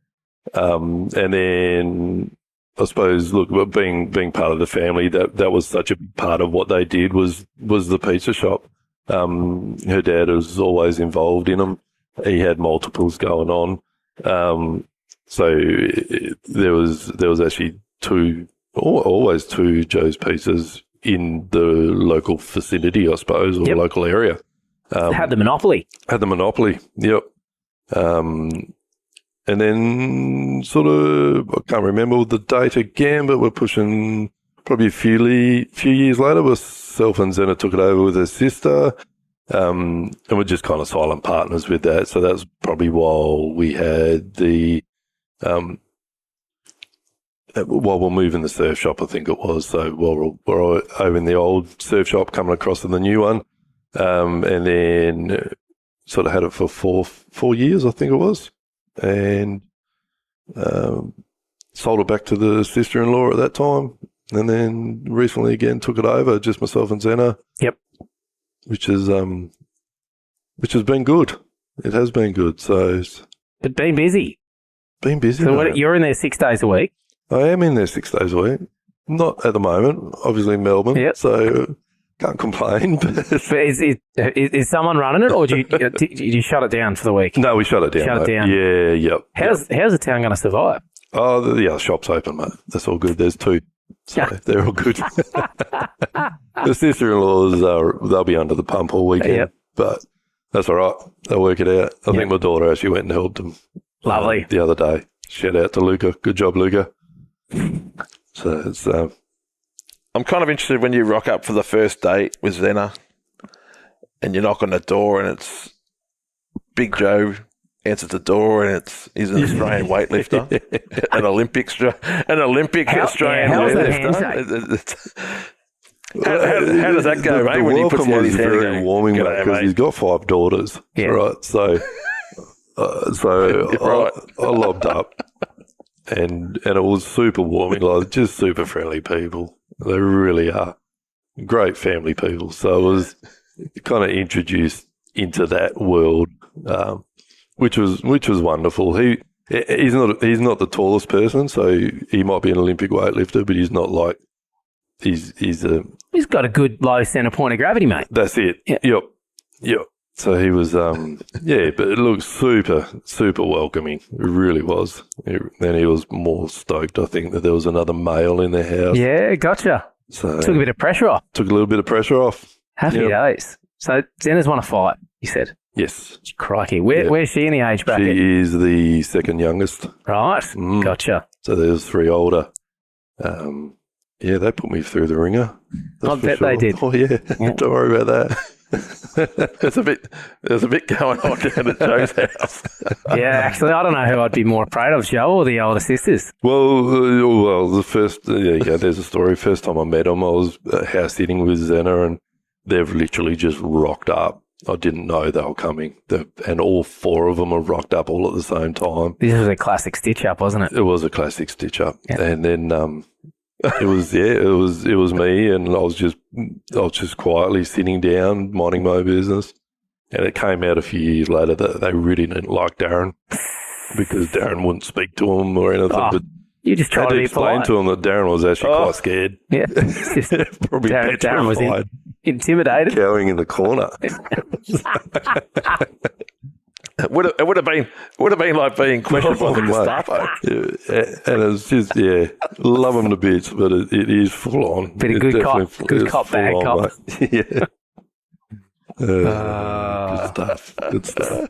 C: And then I suppose, look, being part of the family, that was such a big part of what they did was the pizza shop. Her dad was always involved in them. He had multiples going on. So there was actually always two Joe's Pizzas in the local vicinity, I suppose, or local area.
A: Had the monopoly.
C: Yep. And then sort of, I can't remember the date again, but we're pushing probably a few years later. Myself and Zena took it over with her sister. And we're just kind of silent partners with that. So that's probably while we had while we're moving the surf shop, I think it was. So while we're over in the old surf shop, coming across to the new one, and then sort of had it for four years, I think it was, and sold it back to the sister-in-law at that time, and then recently again took it over, just myself and Zena.
A: Yep.
C: Which has been good. It has been good. So,
A: but been busy.
C: So
A: you're in there 6 days a week?
C: I am in there 6 days a week. Not at the moment, obviously in Melbourne, so can't complain. But
A: is someone running it, or do you shut it down for the week?
C: No, we shut it down. Yeah, yep.
A: How's the town going to survive?
C: Oh, the other shop's open, mate. That's all good. There's two, so they're all good. The sister-in-laws, they'll be under the pump all weekend, but that's all right. They'll work it out. I think my daughter actually went and helped them.
A: Lovely.
C: The other day. Shout out to Luca. Good job, Luca. So it's...
B: I'm kind of interested when you rock up for the first date with Zena and you knock on the door and it's Big Joe answers the door and he's an Australian weightlifter, an Olympic Australian weightlifter. How does that go, mate?
C: The
B: when he puts
C: welcome was
B: his hand
C: very warming, mate, because he's got 5 daughters, right? So... I lobbed up, and it was super warming, like just super friendly people. They really are great family people. So I was kind of introduced into that world, which was wonderful. He's not the tallest person, so he might be an Olympic weightlifter, but he's not like he's
A: got a good low centre point of gravity, mate.
C: That's it. Yeah. Yep. So he was, but it looked super, super welcoming. It really was. Then he was more stoked, I think, that there was another male in the house.
A: Yeah, gotcha.
C: So
A: took a bit of pressure off.
C: Took a little bit of pressure off.
A: Happy days. So Zena's won a fight, you said?
C: Yes.
A: Crikey. Where's she in the age bracket?
C: She is the second youngest.
A: Right. Gotcha.
C: So there's 3 older. They put me through the ringer.
A: I bet they did.
C: Oh, yeah. Don't worry about that.
B: There's a bit going on down at Joe's house.
A: Yeah, actually, I don't know who I'd be more afraid of, Joe or the older sisters.
C: Well, the first, there's a story. First time I met them, I was house sitting with Zena, and they've literally just rocked up. I didn't know they were coming, and all 4 of them have rocked up all at the same time.
A: This was a classic stitch up, wasn't it?
C: It was a classic stitch up, and then it was me, and I was just quietly sitting down, minding my business, and it came out a few years later that they really didn't like Darren because Darren wouldn't speak to him or anything.
A: You just try
C: Had
A: to
C: to
A: be
C: explain
A: polite.
C: to him that Darren was actually quite scared.
A: Yeah. It's just
C: Probably
A: Darren was
C: petrified,
A: intimidated.
C: cowering in the corner.
B: It would have been like being questioned by the Gestapo.
C: Yeah, and it's just, love him to bits, but it is full on.
A: Bit of
C: It's
A: good cop,
C: definitely-
A: good
C: it's
A: cop,
C: full
A: bad
C: on,
A: cop.
C: mate. Yeah. Good stuff. Good stuff.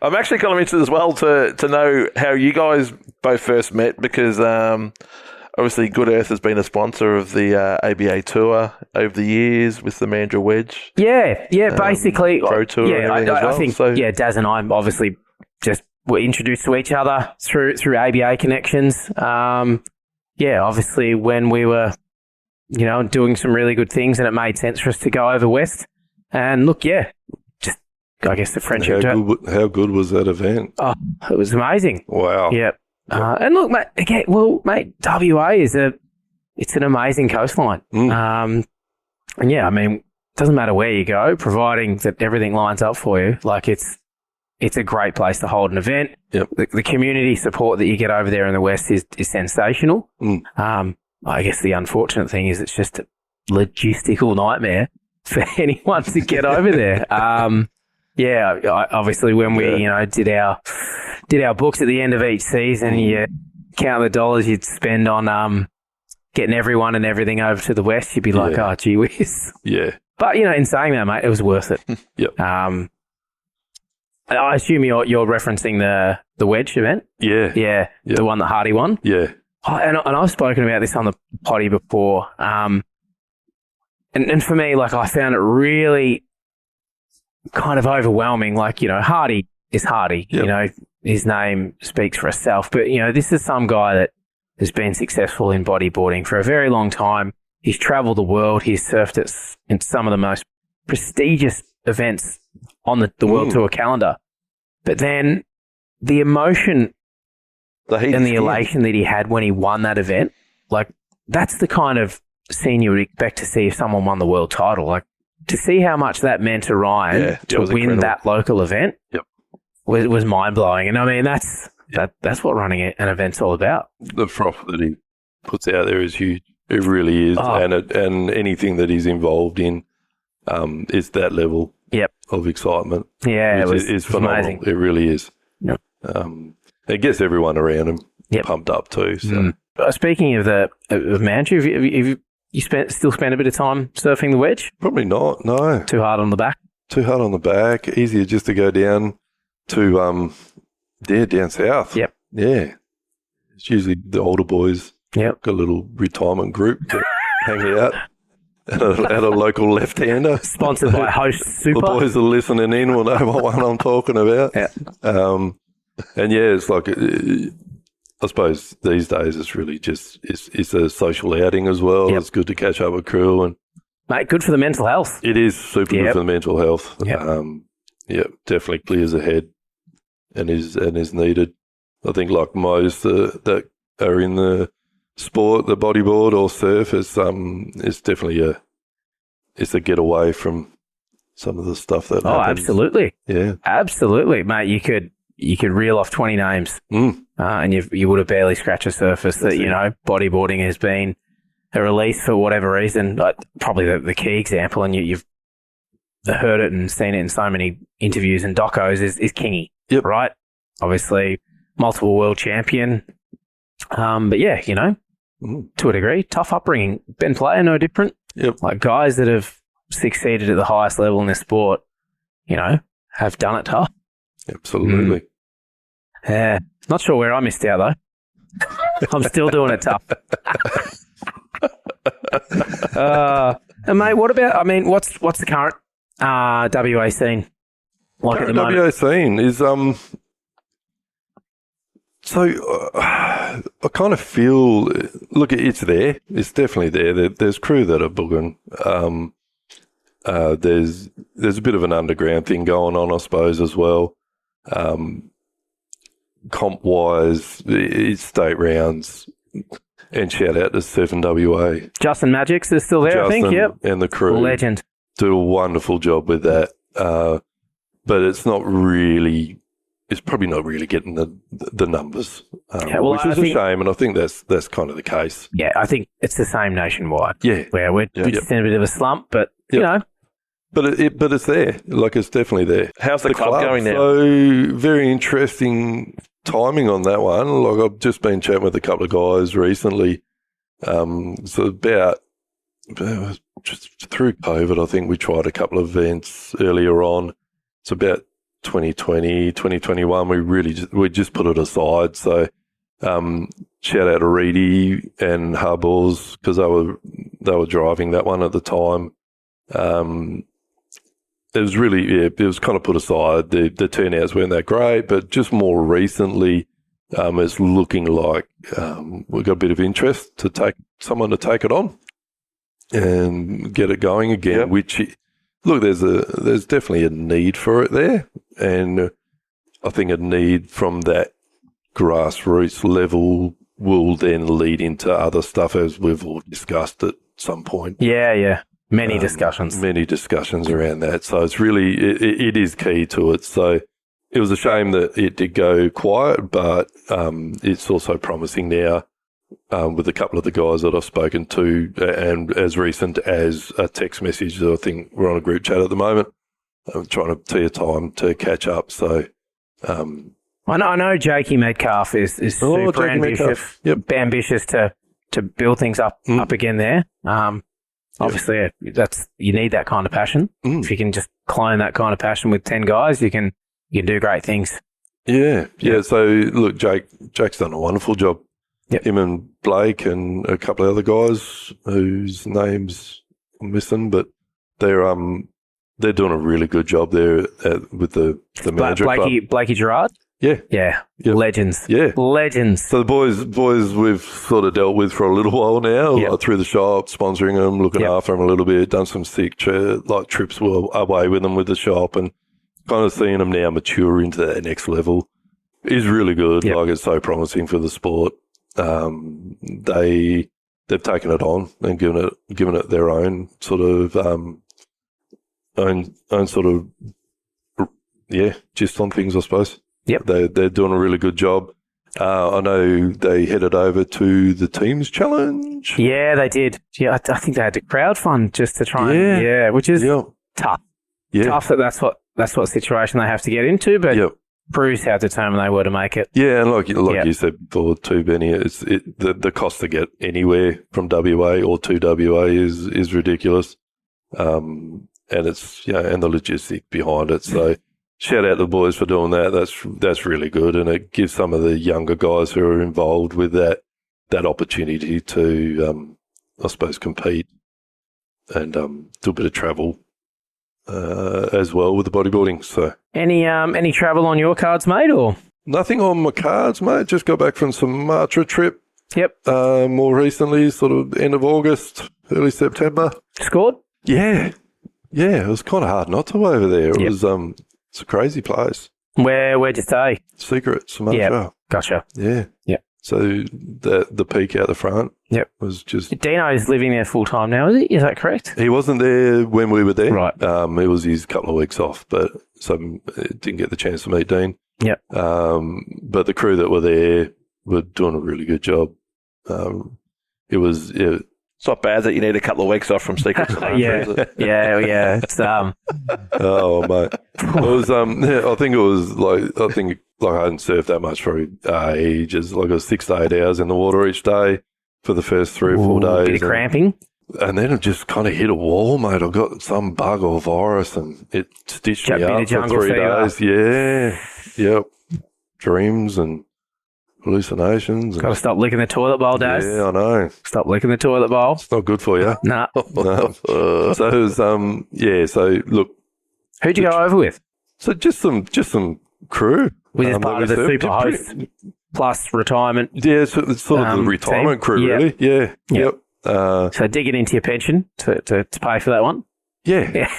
B: I'm actually kind of interested as well to know how you guys both first met, because obviously Good Earth has been a sponsor of the ABA tour over the years with the Mandurah Wedge.
A: Yeah, basically.
B: Pro Tour and everything as well,
A: I think,
B: so-
A: Daz and I obviously just were introduced to each other through ABA connections. Obviously when we were, doing some really good things, and it made sense for us to go over west. And look, just, I guess the friendship.
C: How good was that event?
A: Oh, it was amazing.
C: Wow.
A: Yep. And look, mate, WA it's an amazing coastline. And it doesn't matter where you go, providing that everything lines up for you. Like it's a great place to hold an event.
C: Yep.
A: The community support that you get over there in the West is sensational. I guess the unfortunate thing is it's just a logistical nightmare for anyone to get over there. Obviously when we, did our books at the end of each season, you count the dollars you'd spend on getting everyone and everything over to the West, you'd be like, oh, gee whiz.
C: Yeah.
A: But, in saying that, mate, it was worth it.
C: Yep.
A: I assume you're referencing the Wedge event?
C: Yeah.
A: Yeah, the one that Hardy won?
C: Yeah.
A: Oh, and I've spoken about this on the potty before. And for me, like, I found it really kind of overwhelming. Like, Hardy is Hardy.
C: Yep.
A: His name speaks for itself. But, this is some guy that has been successful in bodyboarding for a very long time. He's traveled the world. He's surfed in some of the most prestigious events on the World Tour calendar. But then the emotion and the elation that he had when he won that event, like, that's the kind of scene you would expect to see if someone won the world title. Like, to see how much that meant to Ryan to win
B: incredible.
A: that local event was mind blowing. And I mean, that's what running an event's all about.
C: The froth that he puts out there is huge. It really is.
A: Oh.
C: And anything that he's involved in is that level of excitement.
A: Yeah, it was
C: phenomenal.
A: amazing.
C: It really is.
A: Yep.
C: It gets everyone around him pumped up too. So.
A: Speaking of Mandurah, have you still spend a bit of time surfing the Wedge?
C: Probably not, no.
A: Too hard on the back?
C: Too hard on the back. Easier just to go down to, down south.
A: Yep.
C: Yeah. It's usually the older boys.
A: Yep.
C: Got a little retirement group that hang out at a local left-hander.
A: Sponsored by Host Super.
C: The boys are listening in will know what one I'm talking about.
A: Yeah.
C: And it's like, I suppose these days it's really just, it's a social outing as well.
A: Yep.
C: It's good to catch up with crew, and
A: Mate, good for the mental health.
C: it is super good for the mental health.
A: Yep.
C: Definitely clears the head and is needed. I think like most that are in the sport, the bodyboard or surf, it's definitely it's a getaway from some of the stuff that happens.
A: Absolutely.
C: Yeah.
A: Absolutely, mate. You could reel off 20 names and you would have barely scratched the surface that, bodyboarding has been a release for whatever reason. Probably the key example, and you've heard it and seen it in so many interviews and docos, is Kingy, right? Obviously, multiple world champion. But yeah, to a degree, tough upbringing. Ben Player, no different.
C: Yep.
A: Like guys that have succeeded at the highest level in this sport, have done it tough.
C: Absolutely.
A: Yeah. Not sure where I missed out though. I'm still doing it tough. And mate, what about, what's the current WA scene like at the moment?
C: WA scene is I kind of feel, look, it's there. It's definitely there. There's crew that are booging. There's a bit of an underground thing going on, I suppose, as well. Comp wise, it's state rounds. And shout out to Surfing WA.
A: Justin Magics is still there, I think. Yep.
C: And the crew.
A: Legend.
C: Do a wonderful job with that. But it's not really is probably not really getting the numbers,
A: well,
C: which is a shame. And I think that's kind of the case.
A: Yeah, I think it's the same nationwide.
C: Yeah,
A: where we're just in a bit of a slump, but you know.
C: But it's there. Like, it's definitely there.
B: How's the club going now?
C: So very interesting timing on that one. Like, I've just been chatting with a couple of guys recently. So about just through COVID, I think we tried a couple of events earlier on. It's about 2020, 2021. We just put it aside. So shout out to Reedy and Harbours, because they were driving that one at the time. It was really, it was kind of put aside. The turnouts weren't that great, but just more recently, it's looking like we've got a bit of interest to take it on and get it going again.
B: Yep.
C: Which, look, there's definitely a need for it there, and I think a need from that grassroots level will then lead into other stuff, as we've all discussed at some point.
A: Yeah. Many discussions
C: around that. So it's really, it is key to it. So it was a shame that it did go quiet, but it's also promising now with a couple of the guys that I've spoken to, and as recent as a text message. I think we're on a group chat at the moment. I'm trying to tee a time to catch up. So
A: I know Jakey Metcalf is super ambitious.
C: Yep.
A: Ambitious to build things up again there. Obviously, you need that kind of passion. If you can just clone that kind of passion with 10 guys, you can do great things.
C: Yeah. So look, Jake's done a wonderful job.
A: Yep.
C: Him and Blake and a couple of other guys whose names I'm missing, but they're doing a really good job there with the manager club.
A: Blakey Gerard.
C: Yeah.
A: Yep. Legends.
C: Yeah.
A: Legends.
C: So the boys we've sort of dealt with for a little while now, like through the shop, sponsoring them, looking after them a little bit, done some sick trips away with them with the shop, and kind of seeing them now mature into that next level is really good.
A: Yep.
C: Like, it's so promising for the sport. They've taken it on and given it their own sort of gist on things, I suppose.
A: Yep.
C: They're doing a really good job. I know they headed over to the Teams Challenge.
A: Yeah, they did. Yeah, I think they had to crowdfund just to try and, which is tough.
C: Yeah.
A: Tough that's what situation they have to get into, but proves how determined they were to make it.
C: Yeah, and like you said before too, Benny, the cost to get anywhere from WA or to WA is ridiculous. And it's, and the logistics behind it. So shout out to the boys for doing that. That's really good, and it gives some of the younger guys who are involved with that opportunity to, I suppose, compete and do a bit of travel as well with the bodyboarding. So
A: any travel on your cards, mate, or
C: nothing on my cards, mate? Just got back from some Sumatra trip. Yep. More recently, sort of end of August, early September.
A: Scored?
C: Yeah. It was kind of hard not to over there. It was it's a crazy place.
A: Where'd you stay?
C: Secret, Sumatra.
A: Yeah, gotcha.
C: Yeah.
A: Yep.
C: So the peak out the front was just...
A: Dino's living there full time now, is he? Is that correct?
C: He wasn't there when we were there.
A: Right.
C: It was his couple of weeks off, but so didn't get the chance to meet Dean.
A: Yep.
C: But the crew that were there were doing a really good job. It was...
B: It's not bad that you need a couple of weeks off from Secret Sumatra, is it?
A: Yeah. It's
C: oh mate, it was I think I hadn't surfed that much for ages. Like, it was 6 to 8 hours in the water each day for the first 3 or 4 days.
A: Bit of cramping.
C: And then it just kind of hit a wall, mate. I got some bug or virus, and it stitched me up for 3 days. Yeah. Yep. Dreams and hallucinations.
A: Got to stop licking the toilet bowl, Daz.
C: Yeah, I know.
A: Stop licking the toilet bowl.
C: It's not good for you.
A: Nah.
C: No. So it was, so look.
A: Who'd you go over with?
C: So just some crew.
A: Was this part of the super host plus retirement?
C: Yeah, so it's sort of the retirement
A: team?
C: crew, really. Yeah. Yep.
A: So digging into your pension to pay for that one?
C: Yeah.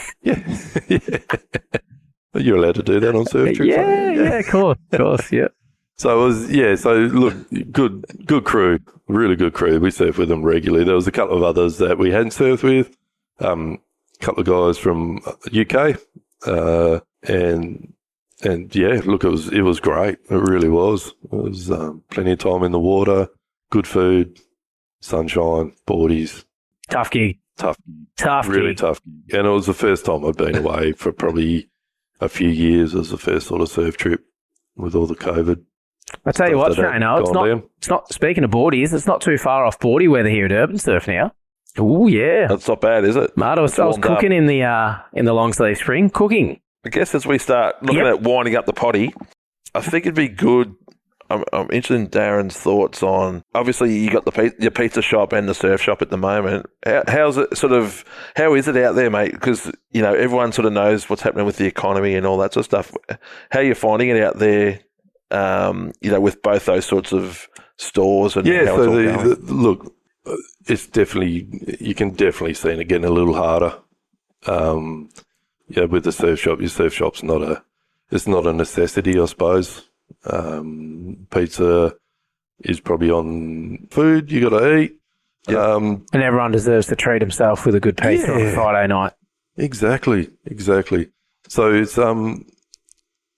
C: You're allowed to do that on surf trips?
A: Yeah, of course, yeah.
C: So it was, so look, good crew, really good crew. We surf with them regularly. There was a couple of others that we hadn't surfed with, a couple of guys from UK, and And yeah, look, it was great. It really was. It was plenty of time in the water, good food, sunshine, boardies.
A: Tough gig.
C: Really
A: Gig.
C: tough gig. And it was the first time I'd been away for probably a few years. It was the first sort of surf trip with all the COVID.
A: I tell you what, Shano, it's not, speaking of boardies, it's not too far off boardie weather here at Urban Surf now. Oh yeah.
B: That's not bad, is it?
A: Mate, I was cooking in the long sleeve spring, cooking.
B: I guess as we start looking at winding up the potty, I think it'd be good. I'm interested in Darren's thoughts on. Obviously, you got your pizza shop and the surf shop at the moment. How is it out there, mate? Because everyone sort of knows what's happening with the economy and all that sort of stuff. How are you finding it out there? With both those sorts of stores and how it's all going?
C: Look, it's definitely, you can definitely see it getting a little harder. With the surf shop, your surf shop's it's not a necessity, I suppose. Pizza is probably on food you got to eat.
B: Yep.
A: And everyone deserves to treat himself with a good pizza on a Friday night.
C: Exactly. So it's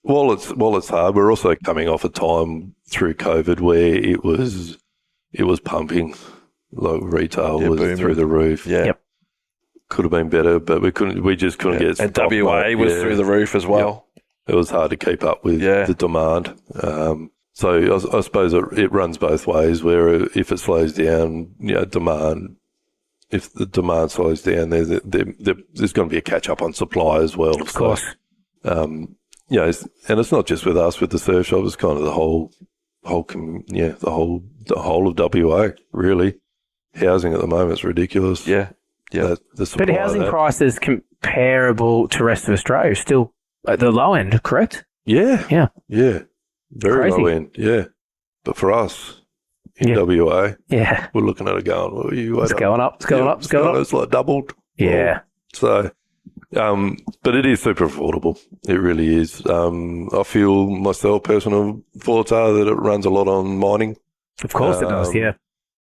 C: while it's hard, we're also coming off a time through COVID where it was pumping. Like retail was booming through the roof.
B: Yeah. Yep.
C: Could have been better, but we just couldn't get stock.
B: And WA was through the roof as well.
C: It was hard to keep up with the demand. So I suppose it runs both ways, where if it slows down, demand, if the demand slows down, there's going to be a catch up on supply as well.
A: Of course.
C: And it's not just with us, with the surf shop, it's kind of the whole of WA, really. Housing at the moment is ridiculous.
B: Yeah.
A: But housing prices comparable to rest of Australia is still at the low end, correct?
C: Yeah. Very
A: Crazy.
C: low end, yeah. But for us in WA,
A: we're
C: looking at it going,
A: it's going up.
C: It's like doubled.
A: Yeah.
C: So, but it is super affordable. It really is. I feel myself, personal thoughts are that it runs a lot on mining.
A: Of course it does, yeah.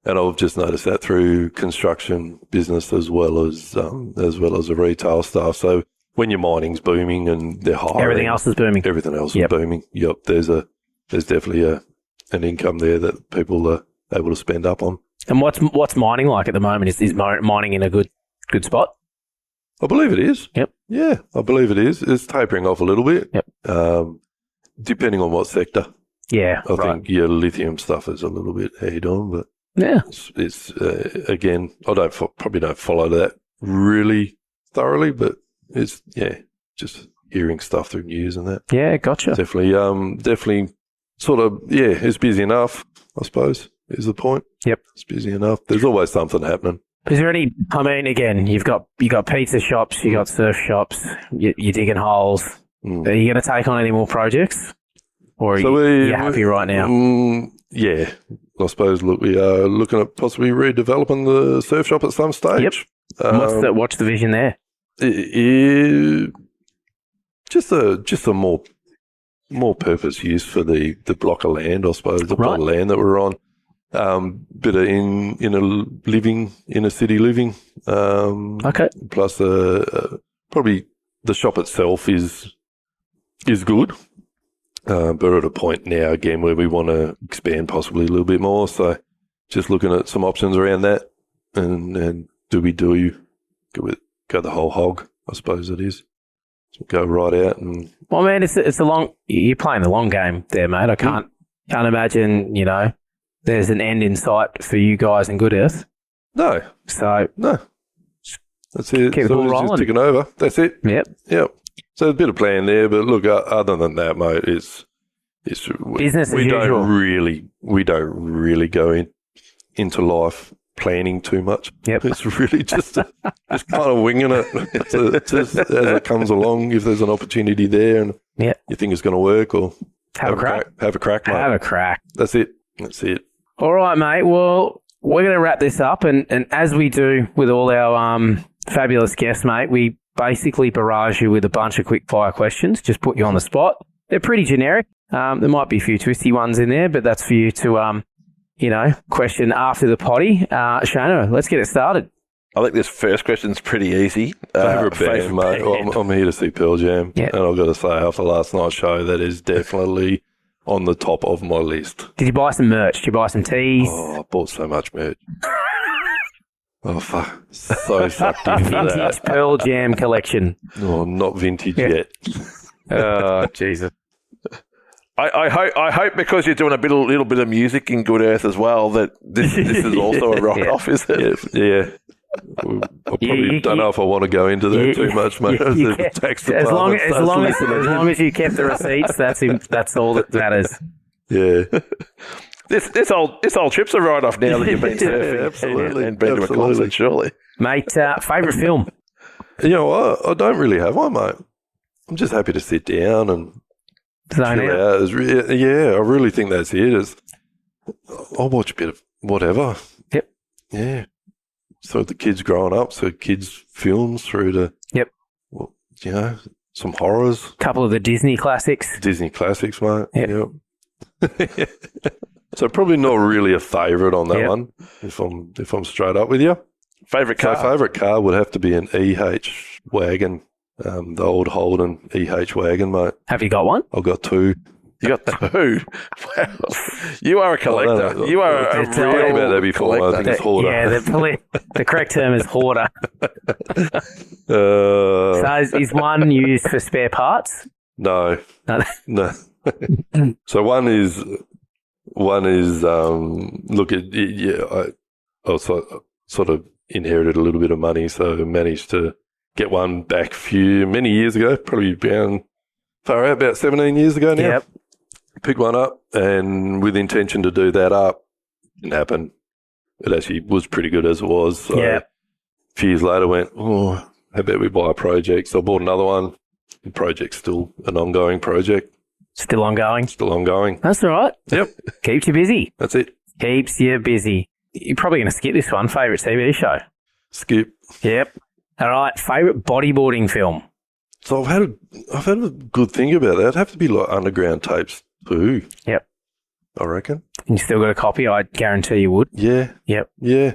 C: And I've just noticed that through construction business as well as the retail stuff. So when your mining's booming and they're hiring,
A: everything else is booming.
C: Is booming. Yep. There's definitely an income there that people are able to spend up on.
A: And what's mining like at the moment? Is mining in a good spot?
C: I believe it is.
A: Yep.
C: Yeah, I believe it is. It's tapering off a little bit.
A: Yep.
C: Depending on what sector.
A: Yeah.
C: I think your lithium stuff is a little bit head on, but it's again, I probably don't follow that really thoroughly, but it's just hearing stuff through news and that.
A: Yeah, gotcha.
C: Definitely sort of it's busy enough, I suppose, is the point.
A: Yep.
C: It's busy enough. There's always something happening.
A: Is there any, I mean, again, you got pizza shops, you got surf shops, you're digging holes. Are you going to take on any more projects? Or are you happy right now?
C: Yeah, I suppose. Look, we are looking at possibly redeveloping the surf shop at some stage.
A: Yep. What's the vision there?
C: Just a more purpose use for the block of land, I suppose, the block of land that we're on. Bit of inner city living.
A: Okay.
C: Plus, probably the shop itself is good. But at a point now, again, where we want to expand possibly a little bit more. So just looking at some options around that. And do we go the whole hog, I suppose it is. So go right out and...
A: Well, man, you're playing the long game there, mate. I can't imagine, there's an end in sight for you guys in Good Earth.
C: No.
A: So...
C: No. That's it.
A: Keep the ball rolling.
C: Just ticking over. That's it.
A: Yep.
C: So there's a bit of plan there, but look, other than that, mate, it's
A: business as usual.
C: We don't really go into life planning too much.
A: Yep.
C: It's really just kind of winging it just as it comes along. If there's an opportunity there and you think it's going to work, or
A: have a crack.
C: Have a crack, mate.
A: Have a crack.
C: That's it.
A: All right, mate. Well, we're going to wrap this up, and as we do with all our fabulous guests, mate, we basically barrage you with a bunch of quick fire questions, just put you on the spot. They're pretty generic. There might be a few twisty ones in there, but that's for you to, question after the potty. Shano, let's get it started.
B: I think this first question's pretty easy.
C: Favourite band, mate? Well, I'm here to see Pearl Jam.
A: Yeah.
C: And I've got to say, after last night's show, that is definitely on the top of my list.
A: Did you buy some merch? Did you buy some tees?
C: Oh, I bought so much merch. Oh, fuck. So sucked into
A: Vintage
C: that.
A: Pearl Jam collection.
C: Oh, not vintage yet.
A: Oh, Jesus.
B: I hope because you're doing a little bit of music in Good Earth as well that this is also a write-off, is it?
C: Yeah. I probably don't know if I want to go into that too much, mate. The tax
A: as long
C: department
A: as you kept the receipts, that's all that matters.
C: Yeah.
B: This whole trip's a write-off now that you've been surfing
C: absolutely.
B: and been to a concert, surely.
A: Mate, favourite film?
C: You know what? I don't really have one, mate. I'm just happy to sit down and
A: Zone
C: chill
A: out.
C: out. Yeah, I really think that's it. I'll watch a bit of whatever.
A: Yep.
C: Yeah. So the kids growing up, so kids' films through to,
A: Yep.
C: well, you know, some horrors.
A: Couple of the Disney classics.
C: Disney classics, mate.
A: Yep.
C: Yep. So probably not really a favourite on that
A: Yep.
C: one, if I'm straight up with you.
B: Favourite
C: So
B: car?
C: favourite car would have to be an EH wagon, the old Holden EH wagon, mate.
A: Have you got one?
C: I've got two.
B: You got two. Wow. You are a collector.
C: No.
B: You are a
A: It's
B: real
C: talked about that before, I think it's hoarder.
A: Yeah, the correct term is hoarder. So is one used for spare parts?
C: No,
A: No.
C: no. So one is look at I also sort of inherited a little bit of money, so managed to get one back many years ago, probably about 17 years ago now.
A: Yep.
C: Picked one up, and with intention to do that up, didn't happen. It actually was pretty good as it was. So
A: Yeah.
C: a few years later went, how about we buy a project? So I bought another one. The project's still an ongoing project,
A: Still ongoing.
C: still ongoing.
A: That's all right.
C: Yep,
A: Keeps you busy.
C: that's it.
A: Keeps you busy. You're probably going to skip this one. Favourite TV show?
C: Skip.
A: Yep. All right. Favourite bodyboarding film?
C: So I've had a good think about that. It'd have to be like Underground Tapes too.
A: Yep.
C: I reckon.
A: You still got a copy? I guarantee you would.
C: Yeah.
A: Yep.
C: Yeah.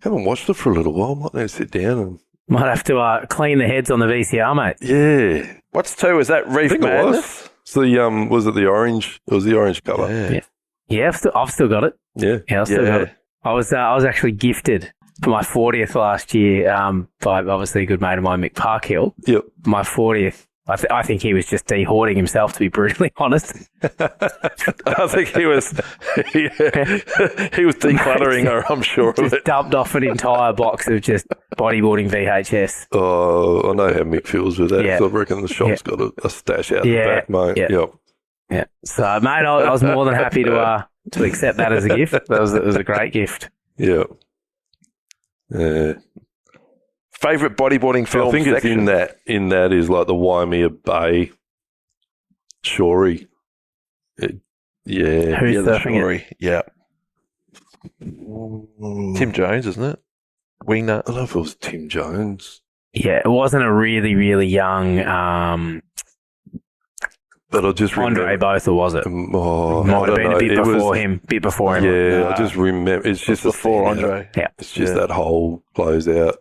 C: Haven't watched it for a little while. Might need to sit down and.
A: Might have to clean the heads on the VCR, mate.
C: Yeah.
B: What's two? Is that
C: I
B: Reef
C: think it
B: Madness?
C: was. So the was it the orange? It was the orange cover.
B: Yeah.
A: Yeah, I've still got it.
C: Yeah.
A: Yeah, I've still got it. I was actually gifted for my 40th last year by obviously a good mate of mine, Mick Parkhill.
C: Yep.
A: My 40th. I think he was just de-hoarding himself, to be brutally honest.
B: I think he was decluttering her, I'm sure of
A: Just
B: it.
A: dumped off an entire box of just bodyboarding VHS.
C: Oh, I know how Mick feels with that.
A: Yeah.
C: So I reckon the shop's got a stash out
A: Yeah.
C: the back, mate.
A: Yeah.
C: Yep.
A: Yeah. So, mate, I was more than happy to accept that as a gift. It was a great gift.
C: Yeah. Yeah.
B: Favourite bodyboarding film
C: I think it's
B: section?
C: in that is like the Waimea Bay Shorey. Yeah.
A: Who's
B: Yeah, the
A: surfing it?
B: Shorey. Yeah. Tim Jones, isn't it? Wingnut.
C: I don't know if it was Tim Jones,
A: Yeah, it wasn't a really, really young
C: but I just
A: Andre
C: remember.
A: Both, or was it?
C: I
A: Might have
C: don't
A: been
C: know.
A: a bit
C: It was-
A: before him. Bit before him.
C: Yeah,
B: Nah.
C: I just remember. It's just
B: Before
C: a thing,
B: Andre.
A: Yeah.
C: It's just
B: Yeah.
C: that whole closeout.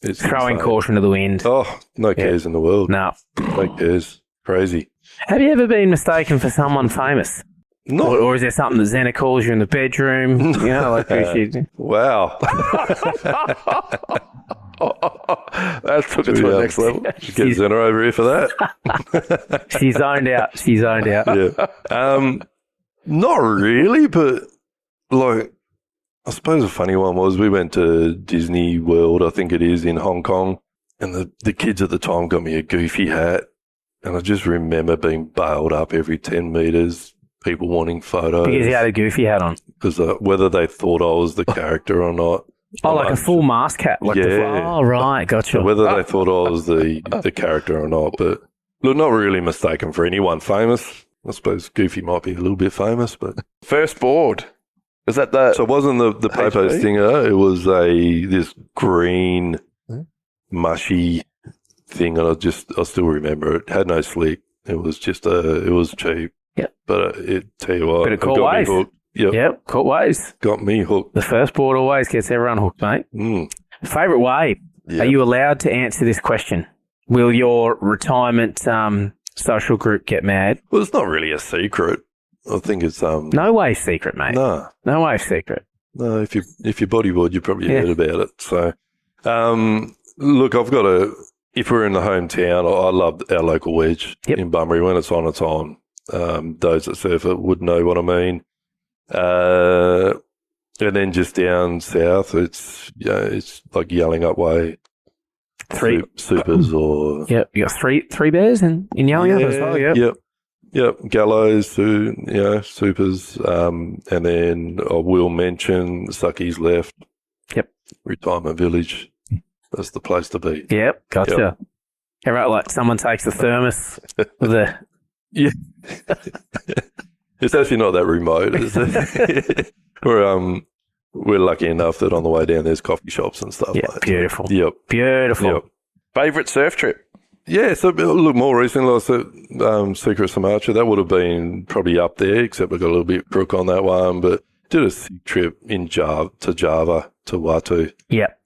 C: It's
A: Throwing
C: insane.
A: caution to the wind.
C: Oh, no cares in the world.
A: No.
C: No cares. Crazy.
A: Have you ever been mistaken for someone famous?
C: No.
A: Or is there something that Xena calls you in the bedroom? You know, like who she...
C: Wow.
B: That took it to the next level.
C: Should get Zena over here for that.
A: She zoned out. She zoned out.
C: Yeah. Not really, but like, I suppose a funny one was we went to Disney World, I think it is, in Hong Kong, and the kids at the time got me a Goofy hat, and I just remember being bailed up every 10 metres, people wanting photos.
A: Because he had a goofy hat on.
C: Because whether they thought I was the character or not.
A: Oh, like a full mask hat. Like
C: Yeah.
A: Oh, right. Gotcha.
C: So whether they thought I was the character or not, but look, not really mistaken for anyone famous. I suppose Goofy might be a little bit famous, but
B: First board. Is that the...
C: so it wasn't the Popo
B: HB?
C: Stinger. It was this green, mushy thing, and I still remember it. Had no slick. It was just it was cheap.
A: Yep.
C: But tell you what,
A: Bit of
C: it
A: cool
C: got me
A: ways.
C: hooked. Yep.
A: Yep. Caught ways.
C: Got me hooked.
A: The first board always gets everyone hooked, mate.
C: Mm.
A: Favourite wave?
C: Yeah.
A: Are you allowed to answer this question? Will your retirement social group get mad?
C: Well, it's not really a secret. I think it's
A: No wave secret, mate.
C: no,
A: No wave secret.
C: no. If you bodyboard, you probably heard about it. So, look, I've got a. If we're in the hometown, I love our local wedge in Bunbury. When it's on, it's on. Those that surf it would know what I mean. And then just down south, it's like Yelling Up Way.
A: Three
C: supers or
A: Yep, you got three bears in Yelling Up as well.
C: Yep. Gallows, supers, and then I will mention Sucky's Left.
A: Yep.
C: Retirement Village. That's the place to be.
A: Yep, gotcha.
C: Yep.
A: How about like someone takes the thermos with the
C: Yeah. It's actually not that remote, is it? We're lucky enough that on the way down there's coffee shops and stuff.
A: Yeah,
C: like
A: beautiful.
C: Yep.
A: Beautiful.
C: Yep.
B: Favourite surf trip?
C: Yeah, so look, more recently, I said Secret Sumatra. That would have been probably up there, except we got a little bit crook on that one. But did a sick trip in Java to Watu.
A: Yep.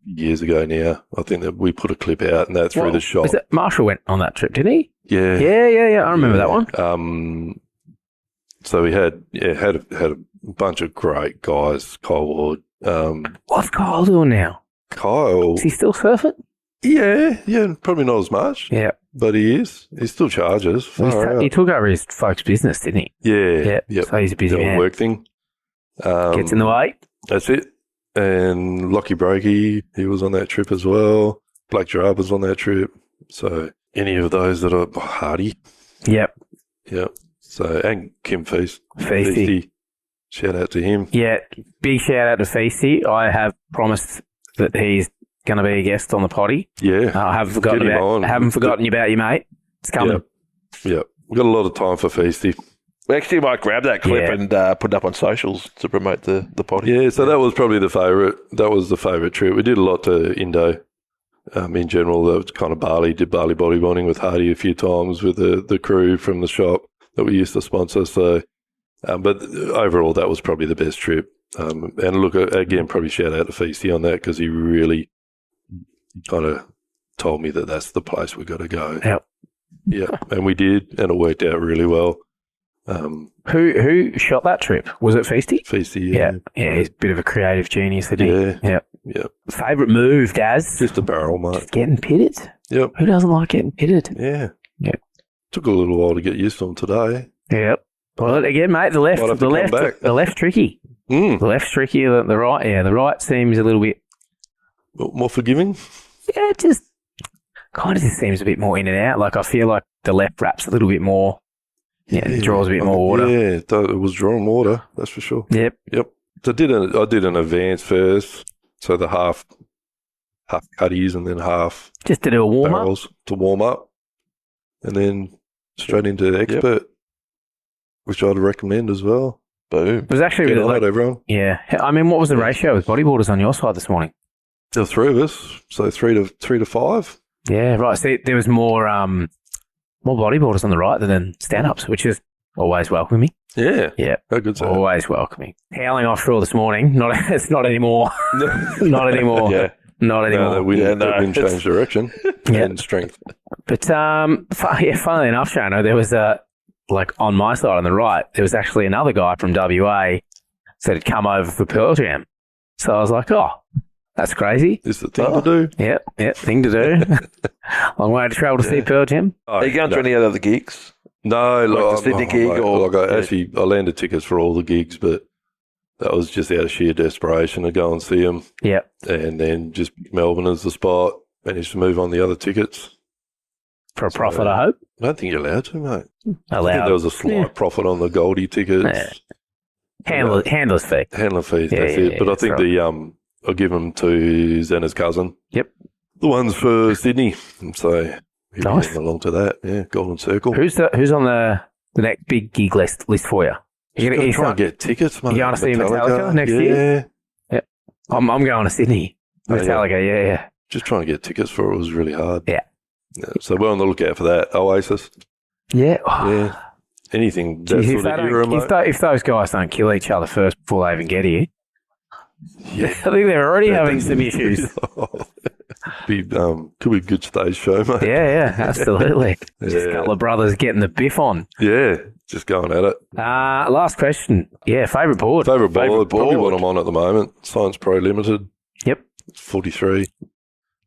C: Years ago now. I think that we put a clip out and that through the shop.
A: Was it Marshall went on that trip, didn't he?
C: Yeah.
A: Yeah. I remember that one.
C: So we had a bunch of great guys. Kyle Ward.
A: What's Kyle doing now?
C: Kyle.
A: Is he still surfing?
C: Yeah, probably not as much.
A: Yeah.
C: But he is. He still charges.
A: He took over his folks' business, didn't he?
C: Yeah. Yep.
A: So he's a busy
C: The
A: man.
C: work thing.
A: Gets in the way.
C: That's it. And Lockie Brokey, he was on that trip as well. Blake Gerard was on that trip. So any of those that are Hardy.
A: Yep.
C: So, and Kim
A: Feasty.
C: Feasty. Shout out to him.
A: Yeah, big shout out to Feasty. I have promised that he's going to be a guest on the potty.
C: Yeah.
A: I haven't forgotten about you, mate. It's coming.
C: Yep. We've got a lot of time for Feasty.
B: We actually might grab that clip and put it up on socials to promote the potty.
C: Yeah, so that was probably the favourite. That was the favourite trip. We did a lot to Indo. In general, that was kind of Bali. Did Bali bodyboarding with Hardy a few times with the crew from the shop that we used to sponsor. So, but overall, that was probably the best trip. And look, again, probably shout out to Feasty on that because he really kind of told me that that's the place we got to go.
A: Yep.
C: Yeah, and we did, and it worked out really well.
A: Who shot that trip? Was it Feasty?
C: Feasty,
A: yeah. He's a bit of a creative genius, isn't he?
C: Yeah.
A: Favourite move, Daz?
C: Just a barrel, mate.
A: Just getting pitted.
C: Yep.
A: Who doesn't like getting pitted?
C: Yeah. Took a little while to get used to them today.
A: Yep. Well, again, mate, the left tricky. The left's tricky. The right, the right seems a little bit
C: more forgiving.
A: Yeah, it just kind of just seems a bit more in and out. Like I feel like the left wraps a little bit more. Yeah, it draws a bit more water.
C: Yeah, it was drawing water, that's for sure.
A: Yep.
C: So I did an advance first, so the half cutties and then half
A: just to do a warm
C: barrels to warm up, and then straight into the expert, which I'd recommend as well. Boom!
A: It was actually
C: Get
A: really
C: on it, everyone.
A: Yeah, I mean, what was the ratio with bodyboarders on your side this morning?
C: There were three of us, so three to five.
A: Yeah, right. See, there was more bodyboarders on the right than stand-ups, which is always welcoming.
C: Yeah.
A: How
C: good's that?
A: Always welcoming. Howling offshore this morning. It's not anymore. Not anymore.
C: Yeah.
A: Not anymore.
C: No, the wind changed direction and strength.
A: But funnily enough, Shano, there was on my side on the right, there was actually another guy from WA that had come over for Pearl Jam. So I was like, oh, that's crazy.
C: This is the thing to do.
A: Yep, thing to do. Long way to travel to see Pearl Jam.
B: Are you going to any other gigs?
C: No,
B: like the Sydney gig?
C: I landed tickets for all the gigs, but that was just out of sheer desperation to go and see them.
A: Yep.
C: And then just pick Melbourne as the spot. Managed to move on the other tickets.
A: For a profit, I hope?
C: I don't think you're allowed to, mate.
A: Allowed.
C: I think there was a slight profit on the Goldie tickets.
A: Yeah. Handler's fee.
C: Handler fees, that's it. But I think I'll give them to Zena's cousin.
A: Yep.
C: The ones for Sydney. So he'll
A: nice.
C: be along to that. Yeah, Golden Circle.
A: Who's on the next big gig list for you?
C: You're going to try and get tickets, mate.
A: You're going to see Metallica next year? Yeah. I'm going to Sydney. Metallica, yeah.
C: Just trying to get tickets for it was really hard.
A: Yeah.
C: So we're on the lookout for that. Oasis.
A: Yeah.
C: Yeah. Anything.
A: If those guys don't kill each other first before they even get here.
C: Yeah.
A: I think they're already having some issues.
C: Could be a good stage show, mate.
A: Yeah, absolutely. Just a
C: Yeah.
A: couple of brothers getting the biff on.
C: Yeah, just going at it.
A: Last question. Yeah, favourite board.
C: Favourite board,
B: Favourite
C: probably
B: board.
C: what I'm on at the moment. Science Pro Limited.
A: Yep.
C: 43. A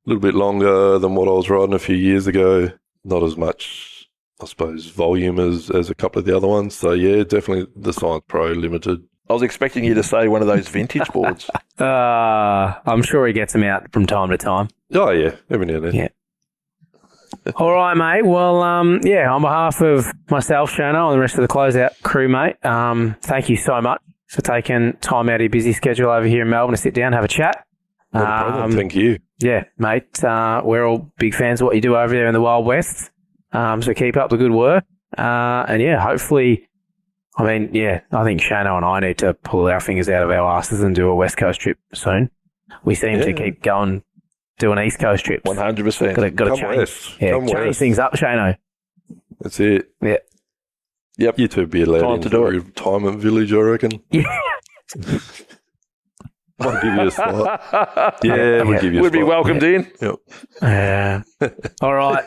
C: little bit longer than what I was riding a few years ago. Not as much, I suppose, volume as a couple of the other ones. So, yeah, definitely the Science Pro Limited.
B: I was expecting you to say one of those vintage boards.
A: I'm sure he gets them out from time to time.
C: Oh, yeah, every now and then.
A: Yeah. All right, mate. Well, on behalf of myself, Shano, and the rest of the Closeout crew, mate, thank you so much for taking time out of your busy schedule over here in Melbourne to sit down and have a chat.
C: Not a problem. Thank you.
A: Yeah, mate. We're all big fans of what you do over there in the Wild West. So keep up the good work. And yeah, hopefully, I think Shano and I need to pull our fingers out of our asses and do a West Coast trip soon. We seem to keep going, doing East Coast trips.
B: 100%.
A: Got to
C: Come
A: change,
C: west.
A: yeah,
C: Come
A: change
C: west.
A: things up, Shano.
C: That's it.
A: Yeah.
B: Yep.
C: You two be allowed
B: Time
C: into
B: to do
C: the
B: it.
C: retirement village, I reckon.
A: Yeah.
C: Might give you a spot. Yeah, we'll give you a
B: Would be
C: spot.
B: welcomed in.
C: Yep.
A: All right.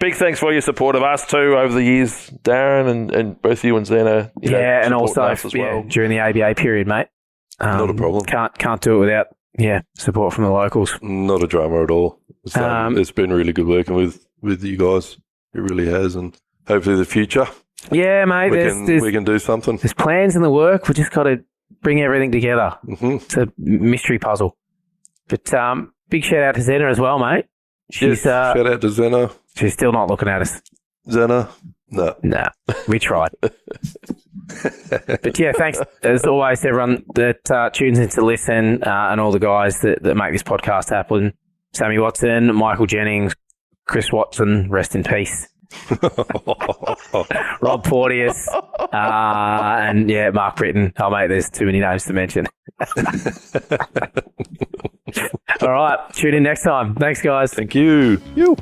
B: Big thanks for your support of us too over the years, Darren, and both you and Zena.
A: Yeah, and also
B: us as well.
A: during the ABA period, mate.
C: Not a problem.
A: Can't do it without support from the locals.
C: Not a drama at all. It's been really good working with you guys. It really has, and hopefully the future
A: Yeah, mate.
C: we can do something.
A: There's plans in the work. We just got to bring everything together.
C: Mm-hmm.
A: It's a mystery puzzle. But big shout out to Zena as well, mate. She's
C: Shout out to Zena.
A: she's still not looking at us.
C: Zena. No.
A: Nah, we tried. But yeah, thanks as always to everyone that tunes in to listen and all the guys that make this podcast happen. Sammy Watson, Michael Jennings, Chris Watson, rest in peace. Rob Porteous, and yeah, Mark Britton. Oh, mate, there's too many names to mention. All right, tune in next time. Thanks, guys.
C: Thank you. You.